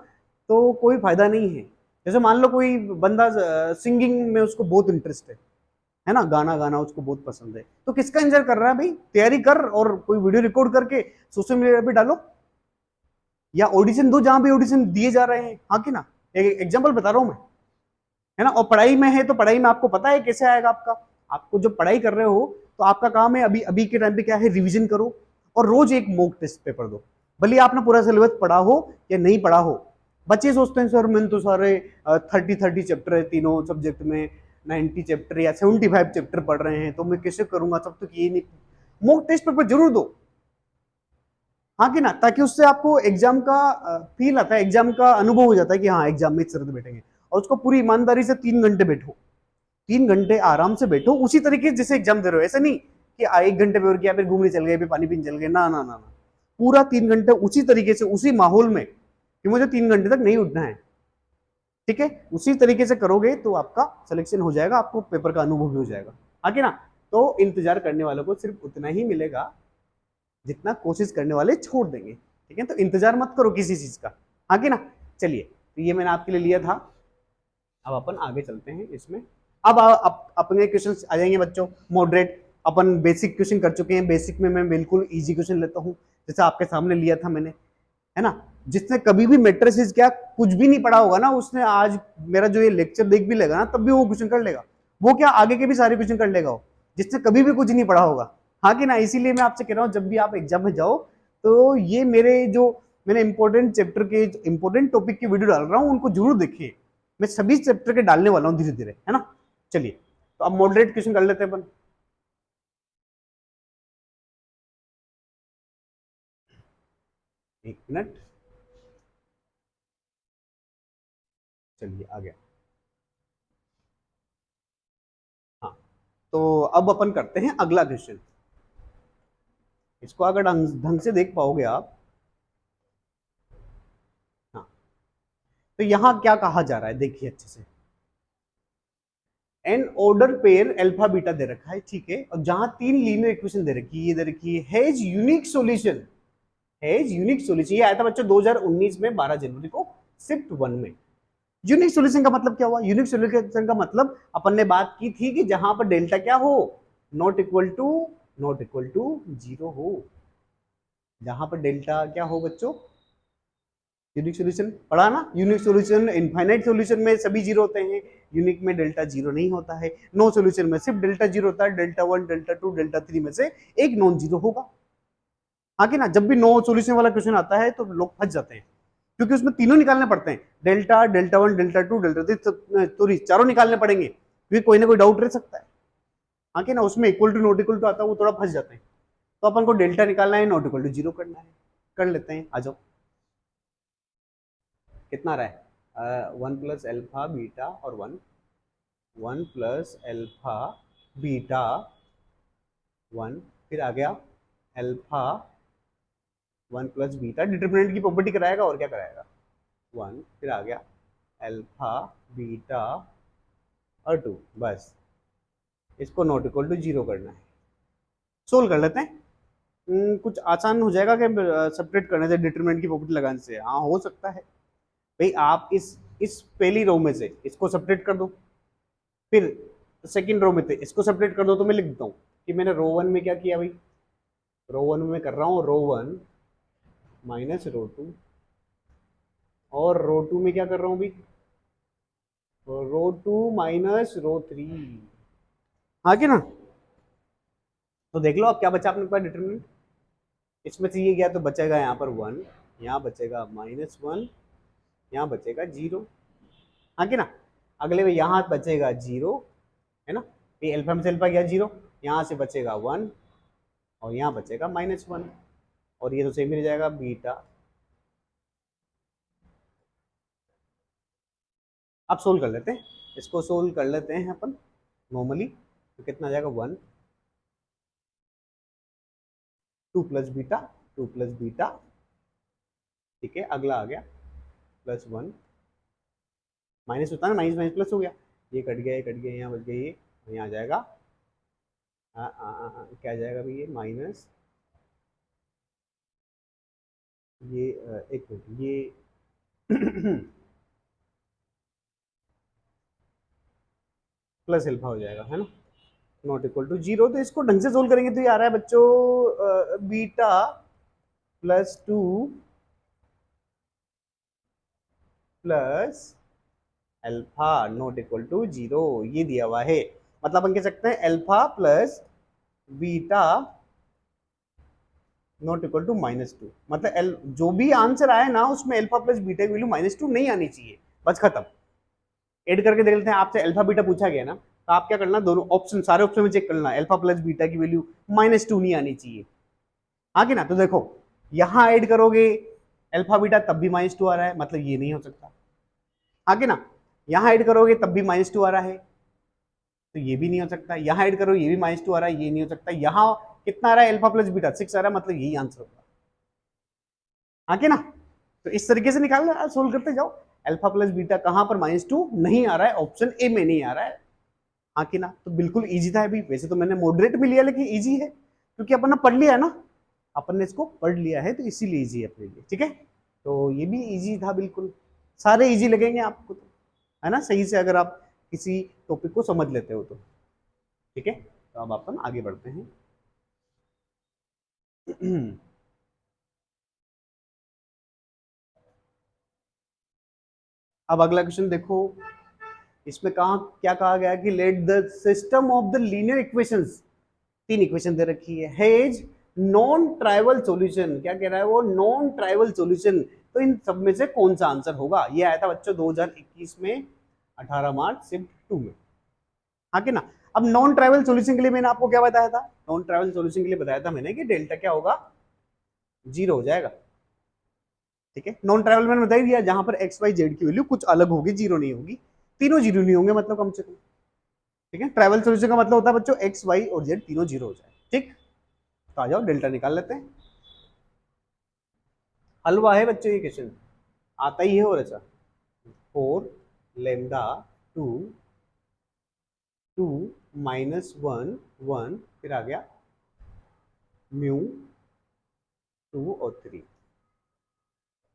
तो कोई फायदा नहीं है। जैसे मान लो कोई बंदा सिंगिंग में उसको बहुत इंटरेस्ट है ना, गाना गाना उसको बहुत पसंद है, तो किसका इंतजार कर रहा है भाई, तैयारी कर और कोई वीडियो रिकॉर्ड करके सोशल मीडिया पे डालो, या ऑडिशन दो जहां भी ऑडिशन दिए जा रहे हैं, हाँ कि ना। एक एग्जाम्पल बता रहा हूं मैं, है ना। और पढ़ाई में है तो पढ़ाई में आपको पता है कैसे आएगा आपका, आपको जब पढ़ाई कर रहे हो तो आपका काम है अभी अभी के टाइम पे क्या है, रिवीजन करो और रोज एक मॉक टेस्ट पेपर दो। भले आपने पूरा सिलेबस पढ़ा हो या नहीं पढ़ा हो। बच्चे सोचते हैं सर मैंने तो सारे 30 चैप्टर है तीनों सब्जेक्ट में, 90 चैप्टर या 75 चैप्टर पढ़ रहे हैं, तो मैं कैसे करूंगा, सब तो ये नहीं। मॉक टेस्ट पेपर जरूर दो, हाँ कि ना, ताकि उससे आपको एग्जाम का फील आता है, एग्जाम का अनुभव हो जाता है कि हाँ एग्जाम में इस तरह से बैठेंगे। और उसको पूरी ईमानदारी से 3 घंटे बैठो, 3 घंटे आराम से बैठो उसी तरीके से जैसे एग्जाम दे रहे हो। ऐसा नहीं कि 1 घंटे पे और किया, फिर घूमने चल गए, फिर पानी पीने चल गए, ना ना ना ना। पूरा 3 घंटे उसी तरीके से उसी माहौल में कि मुझे 3 घंटे तक नहीं उठना है, ठीक है, उसी तरीके से करोगे तो आपका सिलेक्शन हो जाएगा, आपको पेपर का अनुभव भी हो जाएगा, आगे ना। तो इंतजार करने वालों को सिर्फ उतना ही मिलेगा जितना कोशिश करने वाले छोड़ देंगे, ठीक है। तो इंतजार मत करो किसी चीज का, आगे ना। चलिए, तो ये मैंने आपके लिए लिया था। अब अपन आगे चलते हैं इसमें। अब अपने क्वेश्चन आ जाएंगे बच्चों मॉडरेट। अपन बेसिक क्वेश्चन कर चुके हैं, बेसिक में मैं बिल्कुल इजी क्वेश्चन लेता हूँ, जैसे आपके सामने लिया था मैंने, है ना। जिसने कभी भी मैट्रिसेस क्या कुछ भी नहीं पढ़ा होगा ना, उसने आज मेरा जो ये लेक्चर देख भी लेगा ना, तब भी वो क्वेश्चन कर लेगा। वो क्या आगे के भी सारे क्वेश्चन कर लेगा वो, जिसने कभी भी कुछ नहीं पढ़ा होगा, हाँ कि ना। इसीलिए मैं आपसे कह रहा हूँ जब भी आप एग्जाम में जाओ, तो ये मेरे जो मैंने इंपॉर्टेंट चैप्टर के इंपॉर्टेंट टॉपिक की वीडियो डाल रहा हूँ उनको जरूर देखिए। मैं सभी चैप्टर के डालने वाला हूँ धीरे धीरे, है ना। चलिए, तो अब मॉडरेट क्वेश्चन कर लेते हैं अपन। एक मिनट, चलिए आ गया। तो अब अपन करते हैं अगला क्वेश्चन। इसको अगर ढंग से देख पाओगे आप, हाँ, तो यहां क्या कहा जा रहा है देखिए अच्छे से। An order pair alpha beta दे रखा है, ठीक है, और जहां तीन लीनियर इक्वेशन दे रखी है, ये दे रखी है has unique solution. Has unique solution, ये आया था बच्चों 2019 में 12 जनवरी को शिफ्ट 1 में। यूनिक सॉल्यूशन का मतलब क्या हुआ? यूनिक सॉल्यूशन का मतलब अपन ने बात की थी कि जहां पर डेल्टा क्या हो, नॉट इक्वल टू जीरो हो। जहां पर डेल्टा क्या हो बच्चों, यूनिक सॉल्यूशन पढ़ा ना। यूनिक सॉल्यूशन इनफाइनाइट सॉल्यूशन में सभी जीरो होते हैं, यूनिक में डेल्टा जीरो नहीं होता है। नो सॉल्यूशन में सिर्फ डेल्टा जीरो होता है, delta one, delta two, delta three में से एक नॉन जीरो होगा। हाँ कि ना, जब भी नो सॉल्यूशन वाला क्वेश्चन आता है तो लोग फंस जाते हैं, क्योंकि उसमें तीनों निकालने पड़ते हैं, delta, delta one, delta two, delta three, तो चारों निकालने पड़ेंगे, क्योंकि कोई ना कोई डाउट रह सकता है। हाँ कि ना, उसमें equal to not equal to आता है, वो थोड़ा फंस जाते हैं। तो अपन को डेल्टा निकालना है, नॉट इक्वल टू जीरो करना है, कर लेते हैं, आ जाओ। कितना आ रहा है? वन प्लस एल्फा बीटा और one, one plus alpha beta one, फिर आ गया alpha one plus beta, determinant की प्रॉपर्टी कराएगा और क्या कराएगा, वन, फिर आ गया एल्फा बीटा और टू, बस इसको नॉट इक्वल टू जीरो करना है। सोल्व कर लेते हैं। कुछ आसान हो जाएगा कि सेपरेट करने से, डिटरमिनेंट की प्रॉपर्टी लगाने से? हाँ हो सकता है भाई। आप इस पहली रो में से इसको सेपरेट कर दो, फिर सेकंड रो में से इसको सेपरेट कर दो, तो मैं लिख देता हूँ कि मैंने रो वन में क्या किया भाई, रो वन में कर रहा हूँ रो वन माइनस रो टू, और रो टू में क्या कर रहा हूँ भाई, रो टू माइनस रो थ्री। हाँ कि ना? तो देख लो अब क्या बचा अपने पास डिटरमिनेंट। इसमें से ये गया तो बचेगा यहाँ पर वन, यहाँ बचेगा माइनस वन, यहाँ बचेगा जीरो। हाँ कि ना? अगले में यहाँ बचेगा जीरो, है ना, ये अल्फा में से अल्फा गया जीरो, यहाँ से बचेगा वन, और यहाँ बचेगा माइनस वन, और ये तो सेम ही रह जाएगा बीटा। अब सोल्व कर लेते हैं, इसको सोल्व कर लेते हैं अपन नॉर्मली। तो कितना आ जाएगा, one, two plus beta, two plus beta, ठीक है, अगला आ गया प्लस वन, माइनस होता है ना, माइनस माइनस प्लस हो गया, ये कट गया, ये कट गया, यहाँ बच गया ये, यहाँ आ जाएगा क्या आ जाएगा भाई, ये माइनस, ये एक मिनट, ये प्लस अल्फा हो जाएगा, है ना, नॉट इक्वल टू जीरो। तो इसको ढंग से सोल्व करेंगे तो ये आ रहा है बच्चों beta plus two plus alpha not equal to zero, ये दिया हुआ है। मतलब हम कह सकते हैं alpha plus beta not equal to minus two, मतलब जो भी आंसर आए ना उसमें अल्फा प्लस बीटा की वैल्यू माइनस टू नहीं आनी चाहिए, बस खत्म। ऐड करके देख लेते हैं, आपसे अल्फा बीटा पूछा गया ना, तो आप क्या करना, दोनों ऑप्शन, सारे ऑप्शन में चेक करना, अल्फा प्लस बीटा की वैल्यू माइनस टू नहीं आनी चाहिए। हाँ कि ना? तो देखो यहां ऐड करोगे अल्फा बीटा तब भी माइनस टू आ रहा है, मतलब ये नहीं हो सकता। हाँ कि ना? यहां ऐड करोगे तब भी माइनस टू आ रहा है, तो ये भी नहीं हो सकता। यहां ऐड करो ये भी माइनस टू आ रहा है, ये नहीं हो सकता। यहां कितना आ रहा है, अल्फा प्लस बीटा सिक्स आ रहा है, मतलब यही आंसर होगा। हाँ कि ना? तो इस तरीके से निकालना, सोल्व करते जाओ। अल्फा प्लस बीटा कहां पर माइनस टू नहीं आ रहा है, ऑप्शन ए में नहीं आ रहा है। हाँ कि ना? तो बिल्कुल इजी था अभी, वैसे तो मैंने मॉडरेट भी लिया लेकिन इजी है, क्योंकि अपन ने पढ़ लिया है ना, अपन ने इसको पढ़ लिया है, तो इसीलिए इजी है अपने लिए, ठीक है। तो ये भी इजी था बिल्कुल, सारे इजी लगेंगे आपको तो, है ना, सही से अगर आप किसी टॉपिक को समझ लेते हो तो, ठीक है। तो अब अपन आगे बढ़ते हैं। अब अगला क्वेश्चन देखो, इसमें कहा क्या कहा गया कि let the system of the linear equations, तीन इक्वेशन दे रखी है, हैज नॉन ट्राइवल सॉल्यूशन। क्या कह रहा है वो, नॉन ट्राइवल सॉल्यूशन। तो इन सब में से कौन सा आंसर होगा? ये आया था बच्चों 2021 में 18 मार्च शिफ्ट 2 में। हाँ कि ना? अब नॉन ट्राइवल सॉल्यूशन के लिए मैंने आपको क्या बताया था, नॉन ट्राइवल सॉल्यूशन के लिए बताया था मैंने कि डेल्टा क्या होगा, जीरो हो जाएगा, ठीक है। नॉन ट्राइवल मैंने बता ही दिया, जहां पर एक्स वाई जेड की वैल्यू कुछ अलग होगी, जीरो नहीं होगी, तीनों जीरो नहीं होंगे मतलब कम से कम। ठीक है, ट्राइवल सॉल्यूशन का मतलब होता है बच्चों एक्स वाई और जेड तीनों जीरो हो जाए। ठीक, तो आ जाओ डेल्टा निकाल लेते हैं। हलवा है बच्चों ये क्वेश्चन, आता ही है और ऐसा। 4 लेमडा 2 2 माइनस 1 1 फिर आ गया म्यू 2 और 3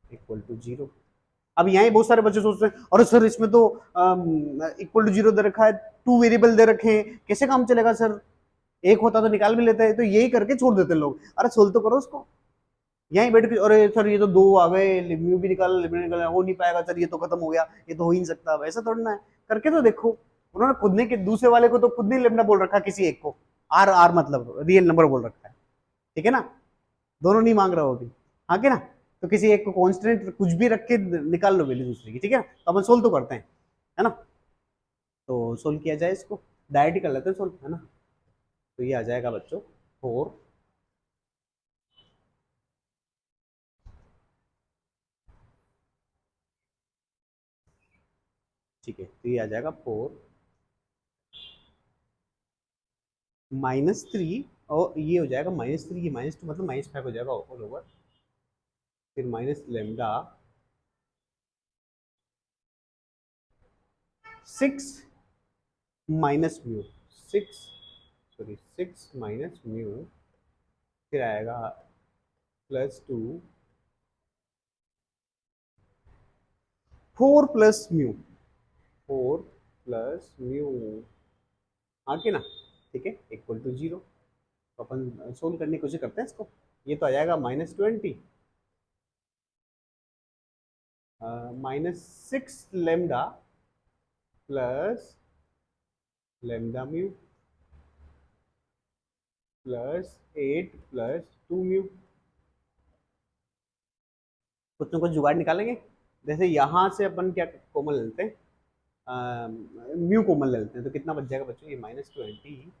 इक्वल टू 0। अब यहाँ बहुत सारे बच्चे सोचते हैं अरे सर इसमें तो इक्वल टू 0 दे रखा है, 2 वेरिएबल दे रखे हैं, कैसे काम चलेगा सर, एक होता तो निकाल भी लेते हैं। तो यही करके छोड़ देते हैं लोग। अरे सोल्व तो करो उसको, यहीं बैठ के अरे सर ये तो 2 आ गए, म्यू भी निकाला लिमिट निकाला, हो नहीं पाएगा सर, ये तो खत्म हो गया, ये तो हो ही नहीं सकता। वैसा थोड़ा ना है, करके तो देखो। उन्होंने खुद ने दूसरे वाले को तो खुद ने लेमडा बोल रखा, किसी एक को आर आर मतलब रियल नंबर बोल रखा है। ठीक है ना, दोनों नहीं मांग रहा हो अभी, हाँ के ना। तो किसी एक को कांस्टेंट कुछ भी रख के निकाल लो वैल्यू दूसरे की। ठीक है, तो अपन सोल्व तो करते हैं, है ना। तो सोल्व किया जाए इसको, डायरेक्ट ही कर लेते हैं सोल्व, है ना। तो ये आ जाएगा बच्चों 4 ठीक है, तो ये आ जाएगा 4 -3 और ये हो जाएगा -3, ये -2 मतलब -5 हो जाएगा ऑल ओवर। फिर minus lambda 6 minus mu 6 sorry 6 minus mu, फिर आएगा +2 4 प्लस म्यू 4 प्लस म्यू, हाँ कि ना। ठीक है, इक्वल टू 0। तो अपन सोल्व करने की कोशिश करते हैं इसको। ये तो आ जाएगा -20 -6 lambda plus lambda mu plus 8 plus 2 mu. कुछ ना कुछ जुगाड़ निकालेंगे। जैसे यहाँ से अपन क्या कॉमन ले लेते हैं, म्यू कॉमन ले लेते हैं, तो कितना बच जाएगा बच्चों, ये -20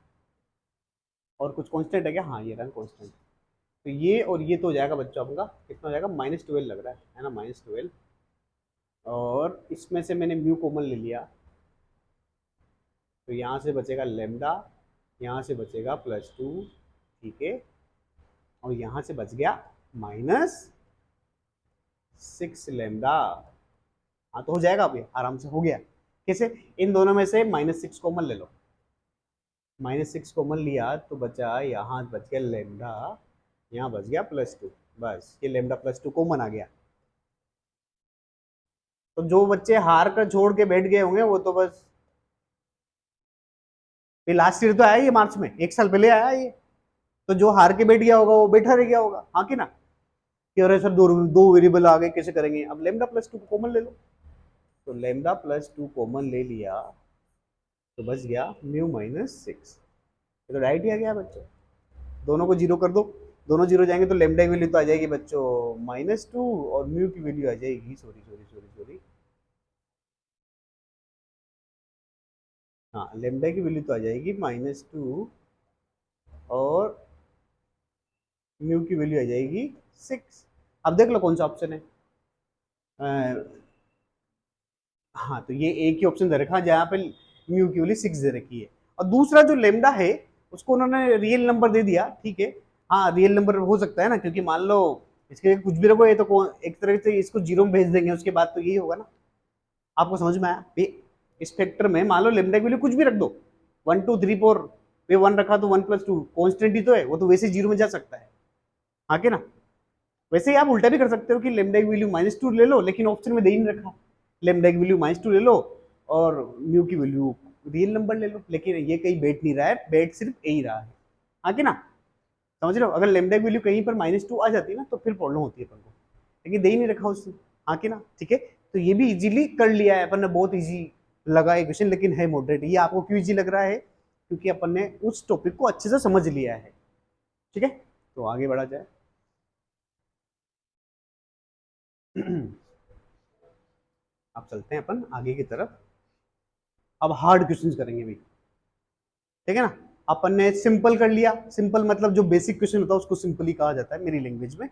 और कुछ कांस्टेंट है क्या, हाँ ये रहा कांस्टेंट। तो ये और ये तो हो जाएगा बच्चों आपका कितना हो जाएगा, -12 लग रहा है ना, -12। और इसमें से मैंने म्यू कॉमन ले लिया, तो यहाँ से बचेगा लेमडा, यहाँ से बचेगा +2, ठीक है। और यहाँ से बच गया -6 लेमडा। हाँ तो हो जाएगा, अभी आराम से हो गया। कैसे, इन दोनों में से -6 कॉमन ले लो, -6 कॉमन लिया तो बचा यहाँ बच गया लेमडा, यहाँ बच गया +2, बस ये लेमडा +2 कॉमन आ गया। तो जो बच्चे हार कर छोड़ के बैठ गए होंगे वो तो बस, ये लास्ट ईयर तो आया ये मार्च में, 1 साल पहले आया ये। तो जो हार के बैठ गया होगा वो बैठा रह गया होगा, हाँ कि ना। कि अरे सर दो वेरिएबल आ गए कैसे करेंगे, अब लेमडा +2 को कॉमन ले लो। तो लेमडा +2 कॉमन ले लिया तो बच गया म्यू -6। ये तो राइट ही आ गया बच्चों। दोनों को जीरो कर दो, दोनों जीरो जाएंगे तो लेमडा की वैल्यू तो आ जाएगी बच्चों -2 और म्यू की वैल्यू आ जाएगी, सॉरी सॉरी सॉरी सॉरी, हाँ लेमडा की वैल्यू तो आ जाएगी -2 और म्यू की वैल्यू आ जाएगी 6। अब देख लो कौन सा ऑप्शन है। हाँ तो ये एक ही ऑप्शन दे रखा है जहाँ पे म्यू की वैल्यू 6 दे रखी है, और दूसरा जो लेमडा है उसको उन्होंने रियल नंबर दे दिया। ठीक है, हाँ रियल नंबर हो सकता है ना, क्योंकि मान लो इसके कुछ भी रखो, ये तो एक तरह से इसको जीरो में भेज देंगे, उसके बाद तो यही होगा ना। आपको समझ में आया, इस फैक्टर में मान लो लेमडा की वैल्यू कुछ भी रख दो, 1 2 3 4, वे 1 रखा तो 1 + 2 कॉन्स्टेंट ही तो है, वो तो वैसे जीरो में जा सकता है, हाँ के ना। वैसे ही आप उल्टा भी कर सकते हो कि लेमडा की वैल्यू -2 ले लो, लेकिन ऑप्शन में दे ही नहीं रखा, लेमडा की वैल्यू -2 ले लो और म्यू की वैल्यू रियल नंबर ले लो, लेकिन ये कहीं बैठ नहीं रहा है, बैठ सिर्फ यही रहा है, हाँ कि ना। समझ रहे हो, अगर लेमडा की वैल्यू कहीं पर -2 आ जाती है ना तो फिर प्रॉब्लम होती है अपन को, लेकिन दे ही नहीं रखा उसने, हाँ कि ना। ठीक है, तो ये भी इजीली कर लिया है अपन ने, बहुत इजी लगा है क्वेश्चन, लेकिन है मॉडरेट। ये आपको क्यों इजी लग रहा है, क्योंकि अपन ने उस टॉपिक को अच्छे से समझ लिया है। ठीक है, तो आगे बढ़ा जाए। अब चलते हैं अपन आगे की तरफ, अब हार्ड क्वेश्चंस करेंगे भी। ठीक है ना, अपन ने सिंपल कर लिया, सिंपल मतलब जो बेसिक क्वेश्चन होता है उसको सिंपल ही कहा जाता है मेरी लैंग्वेज में।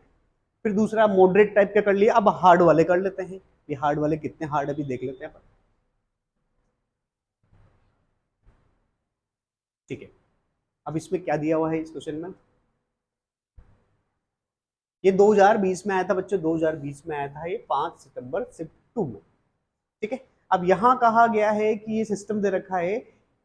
फिर दूसरा मॉडरेट टाइप का कर लिया, अब हार्ड वाले कर लेते हैं। ये हार्ड वाले कितने हार्ड अभी देख लेते हैं अपन। ठीक है, अब इसमें क्या दिया हुआ है इस क्वेश्चन में, ये 2020 में आया था बच्चों, 2020 में आया था ये 5 सितंबर शिफ्ट 2 में। ठीक है, अब यहाँ कहा गया है कि ये सिस्टम दे रखा है,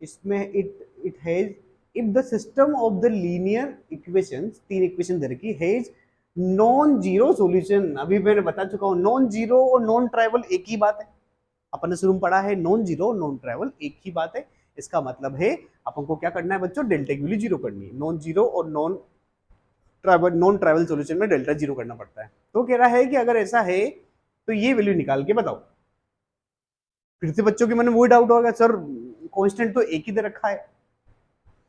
इसमें it has if the system of the linear equations, 3 equation दे रखी हैज नॉन जीरो सॉल्यूशन। अभी मैंने बता चुका हूँ नॉन जीरो और नॉन ट्राइवल एक ही बात है, अपन ने शुरू में पढ़ा है नॉन जीरो नॉन ट्राइवल एक ही बात है। इसका मतलब है अपन को क्या करना है बच्चों, डेल्टा की वैल्यू जीरो करनी है, नॉन जीरो और नॉन ट्राइवल सॉल्यूशन में डेल्टा जीरो करना पड़ता है। तो कह रहा है कि अगर ऐसा है तो ये वैल्यू निकाल के बताओ। फिर से बच्चों के मन में वही डाउट होगा, सर कांस्टेंट तो एक ही दे रखा है।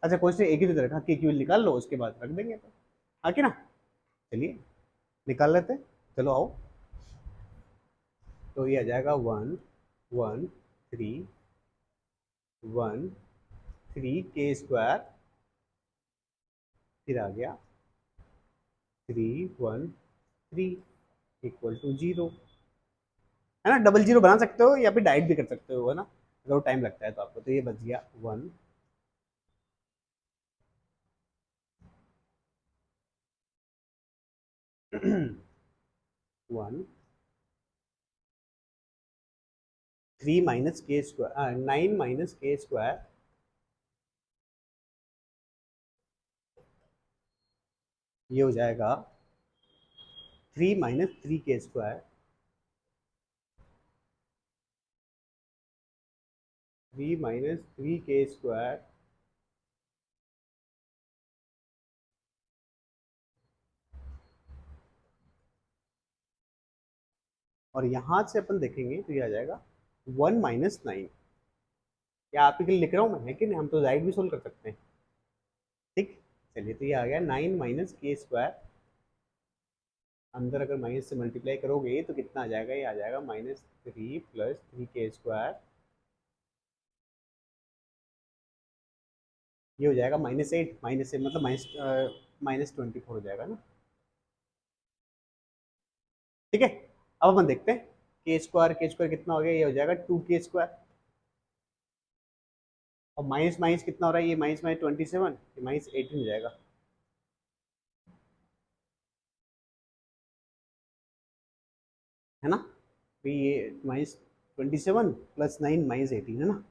अच्छा कांस्टेंट एक ही दे रखा, के की वैल्यू निकाल लो, उसके बाद रख देंगे तो आके ना। चलिए निकाल लेते हैं, चलो आओ। तो ये आ जाएगा 1 1 3 1 3 के स्क्वायर, फिर आ गया 3 1 3 इक्वल टू 0, है ना। डबल जीरो बना सकते हो या फिर डाइट भी कर सकते हो, है ना, अगर टाइम लगता है तो आपको। तो ये बच गया 1 1 3 माइनस के स्क्वायर 9 माइनस के स्क्वायर, ये हो जाएगा 3 माइनस 3 के स्क्वायर, 3 माइनस 3 के स्क्वायर और यहां से अपन देखेंगे तो ये आ जाएगा 1 माइनस 9। या आप के लिए लिख रहा हूं मैं, है कि नहीं, हम तो डाइट भी सोल्व कर सकते हैं। ठीक, चलिए तो ये आ गया 9 माइनस के स्क्वायर, अंदर अगर माइनस से मल्टीप्लाई करोगे तो कितना आ जाएगा, ये आ जाएगा -3 प्लस 3 के स्क्वायर, ये हो जाएगा -8, माइनस से मतलब -24 हो जाएगा ना। ठीक है, अब अपन देखते हैं के स्क्वायर कितना हो गया, ये हो जाएगा 2 के स्क्वायर, और माइनस माइनस कितना हो रहा है, ये माइनस माइनस 27, ये -18 हो जाएगा। है ना, तो ये -27 प्लस 9 -18 है ना,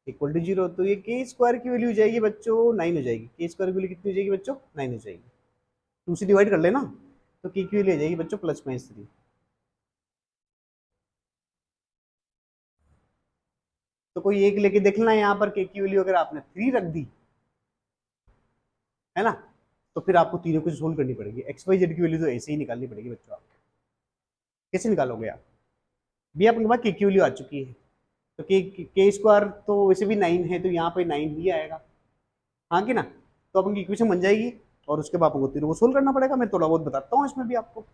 इक्वल टू 0। तो ये के स्क्वायर की वैल्यू हो जाएगी बच्चों 9 हो जाएगी, के स्क्वायर की वैल्यू कितनी हो जाएगी बच्चों, 9 हो जाएगी। 2 से डिवाइड कर लेना, तो के की वैल्यू आ जाएगी बच्चों +-3। तो कोई एक लेके देख लेना, यहाँ पर के की वैल्यू अगर आपने 3 रख दी, है ना, तो फिर आपको तीनों को सोल्व करनी पड़ेगी। एक्स वाई जेड की वैल्यू तो ऐसे ही निकालनी पड़ेगी बच्चों। आप कैसे निकालोगे आप, भी आपके पास के की वैल्यू आ चुकी है, तो के स्क्वायर तो वैसे भी 9 है, तो यहाँ पे 9 ही आएगा, हाँ कि ना। तो अपन की इक्वेशन बन जाएगी, और उसके बाद आपको तीनों को सोल्व करना पड़ेगा। मैं थोड़ा बहुत बताता हूँ इसमें भी आपको।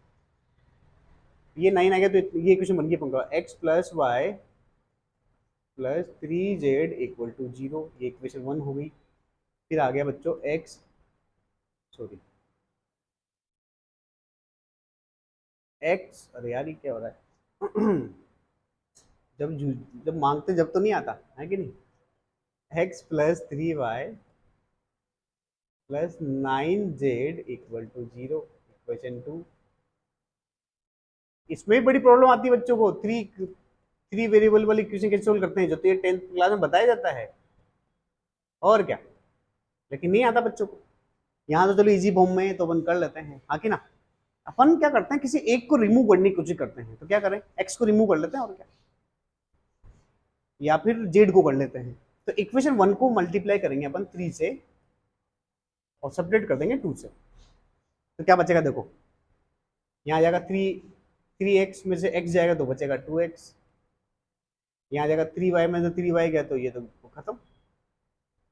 ये 9 आ गया तो ये इक्वेशन बन गई अपन का, x plus Y plus 3z equal to 0, ये इक्वेशन 1 हो गई। फिर आ गया बच्चों x, सॉरी x, अरे यार ये क्या हो रहा है जब जब मांगते जब तो नहीं आता है कि नहीं। x plus 3y plus 9z equal to 0, equation 2। इसमें भी बड़ी प्रॉब्लम आती है बच्चों को, थ्री वेरिएबल वाली इक्वेशन कैसे सोल्व करते हैं, जो तो ये 10th क्लास में बताया जाता है, और क्या, लेकिन नहीं आता बच्चों को। यहाँ तो चलो इजी फॉर्म में तो अपन कर लेते हैं, हाँ कि ना। अपन क्या करते हैं, किसी एक को रिमूव करने की कोशिश करते हैं, तो क्या करें, एक्स को रिमूव कर लेते हैं और क्या, या फिर जेड को कर लेते हैं। तो इक्वेशन 1 को मल्टीप्लाई करेंगे अपन 3 से और सब्ट्रैक्ट कर देंगे 2 से, तो क्या बचेगा देखो, यहाँ जाएगा 3x में से x जाएगा तो बचेगा 2x, यहाँ जाएगा 3y में से 3y गया तो ये तो खत्म।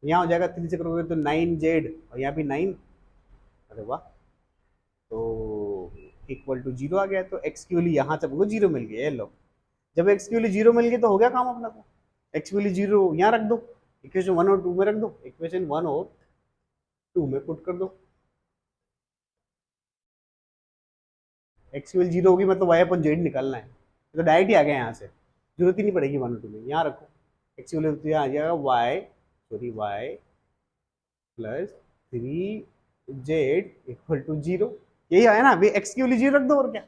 यहाँ हो जाएगा 3 से करोगे तो 9z, और यहाँ भी 9, अरे वाह, तो इक्वल टू 0 आ गया। तो x की वैल्यू यहाँ से हमको 0 मिल गई है, लो। जब x की वैल्यू 0 मिल गई तो हो गया काम अपना, को x की वैल्यू 0 यहाँ रख दो, इक्वेशन 1 और 2 में रख दो, इक्वेशन 1 और 2 में पुट कर दो। x की वैल्यू 0 होगी मतलब y अपन जेड निकालना है, तो डायरेक्ट ही आ गया यहाँ से, जरूरत ही नहीं पड़ेगी 1 और 2 में। यहाँ रखो x की वैल्यू, तो यहाँ आ जाएगा y, sorry y plus 3z equal to 0, यही आया ना, एक्स की वैल्यू 0 रख दो और क्या।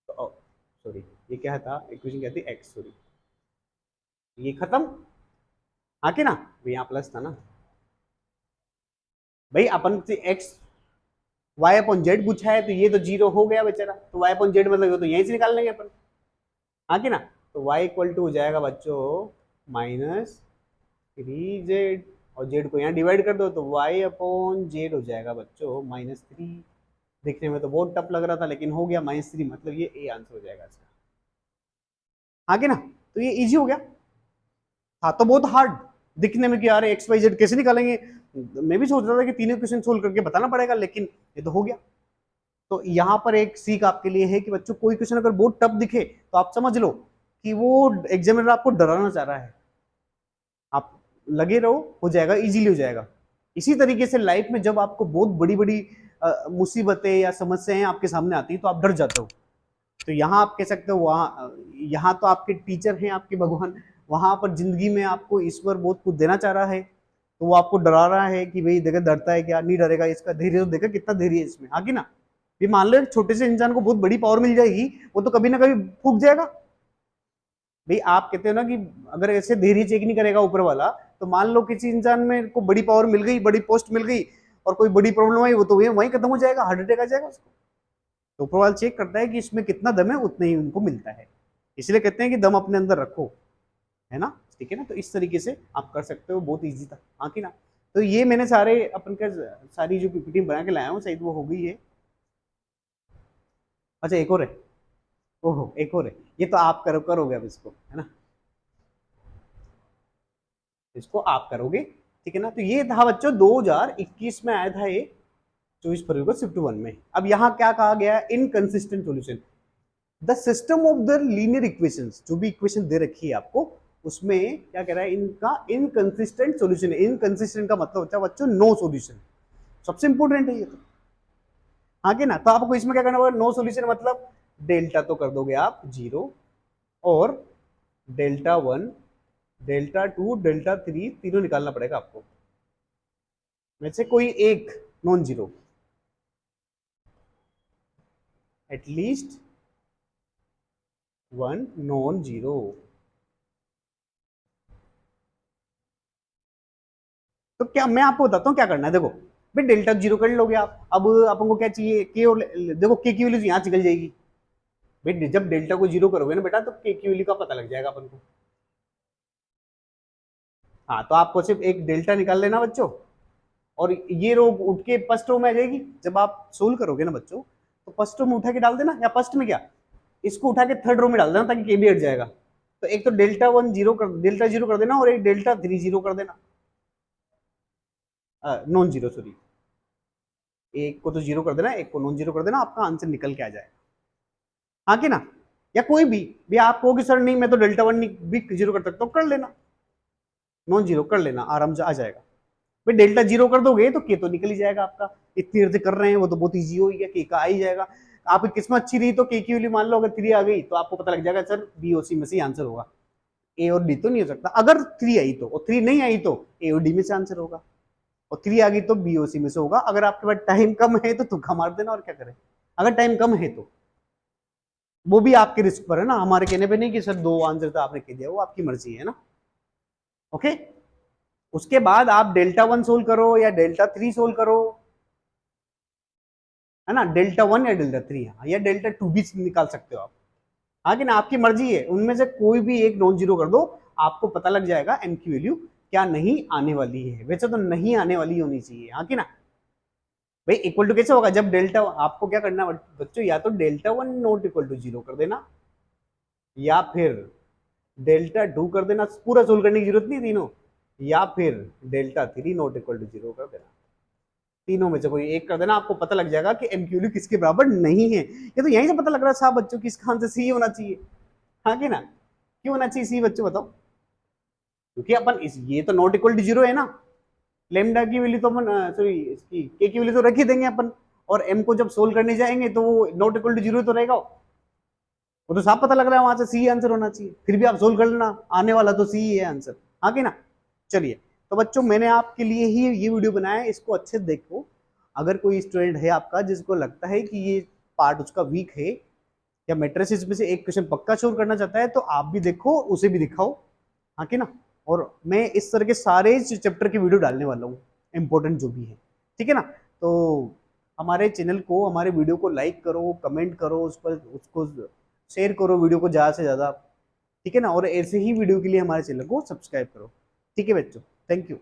तो सॉरी, ये क्या था, इक्वेशन क्या थी, एक्स, सॉरी, ये खत्म, आके ना यहाँ प्लस था ना भाई, अपन से एक्स वाई अपॉन जेड पूछा है, तो ये तो 0 हो गया बेचारा, तो वाई अपॉन जेड मतलब तो यहीं से निकाल लेंगे अपन, आके ना। तो वाई इक्वल टू हो जाएगा बच्चों -3z, और जेड को यहाँ डिवाइड कर दो तो वाई अपॉन जेड हो जाएगा बच्चों -3। देखने में तो बहुत टफ लग रहा था, लेकिन हो गया -3, मतलब ये ए आंसर हो जाएगा इसका, आगे ना। तो ये इजी हो गया, था तो बहुत हार्ड दिखने में कि यार एक्स वाई जेड कैसे निकालेंगे, मैं भी सोच रहा था कि तीनों क्वेश्चन सोल्व करके बताना पड़ेगा, लेकिन ये तो हो गया। तो यहाँ पर एक सीख आपके लिए है कि बच्चों कोई क्वेश्चन अगर बहुत टफ दिखे तो आप समझ लो कि वो एग्जामिनर आपको डराना चाह रहा है, आप लगे रहो, हो जाएगा, इजीली हो जाएगा। इसी तरीके से लाइफ में जब आपको बहुत बड़ी बड़ी मुसीबतें या समस्याएं आपके सामने आती है तो आप डर जाते हो, तो यहाँ आप कह सकते हो, वहाँ यहाँ तो आपके टीचर हैं, आपके भगवान, वहां पर जिंदगी में आपको ईश्वर बहुत कुछ देना चाह रहा है, तो वो आपको डरा रहा है कि भाई देखा डरता है क्या, नहीं डरेगा, इसका धैर्य तो देखा कितना धैर्य है इसमें, आगे ना। ये मान लो एक छोटे से इंसान को बहुत बड़ी पावर मिल जाएगी, वो तो कभी ना कभी फूक जाएगा। भाई आप कहते हो ना कि अगर ऐसे धैर्य चेक नहीं करेगा ऊपर वाला, तो मान लो किसी इंसान में को बड़ी पावर मिल गई, बड़ी पोस्ट मिल गई, और कोई बड़ी प्रॉब्लम आई, वो तो वहीं खत्म हो जाएगा, हार्ट अटैक आ जाएगा उसको। तो ऊपर वाला चेक करता है कि इसमें कितना दम है, उतना ही उनको मिलता है, इसलिए कहते हैं कि दम अपने अंदर रखो, है ना, ठीक है ना। तो इस तरीके से आप कर सकते हो, बहुत ईजी था, हाँ कि ना। तो ये मैंने सारे अपन का सारी जो पीपीटी बना के लाया हूँ, शायद वो हो गई है। अच्छा एक और है, ओहो एक और है, ये तो आप करोगे अब इसको, है ना, इसको आप करोगे, ठीक है ना। तो ये था बच्चों 2021 में आया था ये, 24 फरवरी को शिफ्ट 1 में। अब यहाँ क्या कहा गया, inconsistent solution, the system of the linear equations, जो भी इक्वेशन दे रखी है आपको, उसमें क्या कह रहा है, इनका इनकंसिस्टेंट सॉल्यूशन है। इनकंसिस्टेंट का मतलब होता है बच्चों नो सॉल्यूशन, सबसे इंपॉर्टेंट है ये तो, हाँ कि ना। तो आपको इसमें क्या करना होगा, नो सॉल्यूशन मतलब डेल्टा तो कर दोगे आप 0, और डेल्टा 1, डेल्टा 2, डेल्टा 3 तीनों निकालना पड़ेगा आपको, में से कोई एक non zero, at least one non zero. तो क्या मैं आपको बताता हूँ क्या करना है, देखो भाई डेल्टा 0 कर लोगे आप, अब अपन को क्या चाहिए, के, और देखो के की वैल्यू यहाँ निकल जाएगी भाई, जब डेल्टा को 0 करोगे ना बेटा, तो के की वैल्यू का पता लग जाएगा अपन को। हाँ, तो आपको सिर्फ एक डेल्टा निकाल लेना बच्चों, और ये रो उठ के फर्स्ट रो में आ जाएगी, जब आप सोल्व करोगे ना बच्चों, तो फर्स्ट रो में उठा के डाल देना, या फर्स्ट में क्या, इसको उठा के थर्ड रो में डाल देना, ताकि के भी हट जाएगा। तो एक तो डेल्टा जीरो कर देना, और एक डेल्टा 3 0 कर देना, नॉन जीरो सॉरी, एक को तो जीरो कर देना, एक को नॉन जीरो कर देना, आपका आंसर निकल के आ जाएगा, हाँ कि ना। या कोई भी आप कहोगे सर नहीं मैं तो डेल्टा 1 भी जीरो कर सकता हूँ, कर लेना, नॉन जीरो कर लेना, आराम से आ जाएगा। भाई डेल्टा 0 कर दोगे तो के तो निकल ही जाएगा आपका, इतनी देर से कर रहे हैं वो तो बहुत ईजी हो गया, के का आ ही जाएगा। आपकी किस्मत अच्छी रही तो के की वैल्यू मान लो अगर 3 आ गई, तो आपको पता लग जाएगा सर बी और सी में से आंसर होगा, ए और डी तो नहीं हो सकता। अगर 3 आई तो, और 3 नहीं आई तो ए और डी में से आंसर होगा, और 3 आ गई तो बी और सी में से होगा। अगर आपके पास टाइम कम है तो तुक्का मार देना, और क्या करें, अगर टाइम कम है तो वो भी आपके रिस्क पर है ना, हमारे कहने पे नहीं कि सर 2 आंसर तो आपने कह दिया, वो आपकी मर्जी है ना, ओके। उसके बाद आप डेल्टा 1 सोल्व करो या डेल्टा 3 सोल्व करो, है ना, डेल्टा 1 या डेल्टा 3, या डेल्टा 2 भी निकाल सकते हो आप, हाँ कि ना, आपकी मर्जी है, उनमें से कोई भी एक नॉन जीरो कर दो, आपको पता लग जाएगा एम की वैल्यू क्या नहीं आने वाली है। वैसे तो नहीं आने वाली होनी चाहिए, हाँ कि ना। भाई इक्वल टू कैसे होगा, जब डेल्टा, आपको क्या करना बच्चों, या तो डेल्टा 1 नॉट इक्वल टू 0 कर देना, या फिर डेल्टा 2 कर देना, पूरा सोल्व करने की जरूरत नहीं तीनों, या फिर डेल्टा 3 नॉट इक्वल टू 0 कर देना, तीनों में से कोई एक कर देना, आपको पता लग जाएगा कि एमक्यूल्यू किसके बराबर नहीं है। ये तो यहीं से पता लग रहा है साहब बच्चों की, इसका आंसर सी होना चाहिए, हाँ कि ना, क्यों होना चाहिए सी बच्चों बताओ, क्योंकि अपन इस, ये तो नॉट इक्वल टू 0 है ना, लेमडा की वैल्यू तो अपन सॉरी इसकी के की वैल्यू तो रख ही देंगे अपन, और एम को जब सोल्व करने जाएंगे तो वो नॉट इक्वल टू 0 तो रहेगा, वो तो साफ पता लग रहा है वहां से सी आंसर होना चाहिए, फिर भी आप सोल्व कर लेना, आने वाला तो सी है आंसर, हाँ कि ना। चलिए तो बच्चों मैंने आपके लिए ही ये वीडियो बनाया है, इसको अच्छे से देखो। अगर कोई स्टूडेंट है आपका जिसको लगता है कि ये पार्ट उसका वीक है या मैट्रिसेस में से एक क्वेश्चन पक्का छोड़ करना चाहता है, तो आप भी देखो, उसे भी दिखाओ, हाँ कि ना। और मैं इस तरह के सारे चैप्टर की वीडियो डालने वाला हूँ, इंपॉर्टेंट जो भी है, ठीक है ना। तो हमारे चैनल को, हमारे वीडियो को लाइक करो, कमेंट करो, उस पर उसको शेयर करो वीडियो को ज़्यादा से ज़्यादा, ठीक है ना। और ऐसे ही वीडियो के लिए हमारे चैनल को सब्सक्राइब करो, ठीक है बच्चों। Thank you.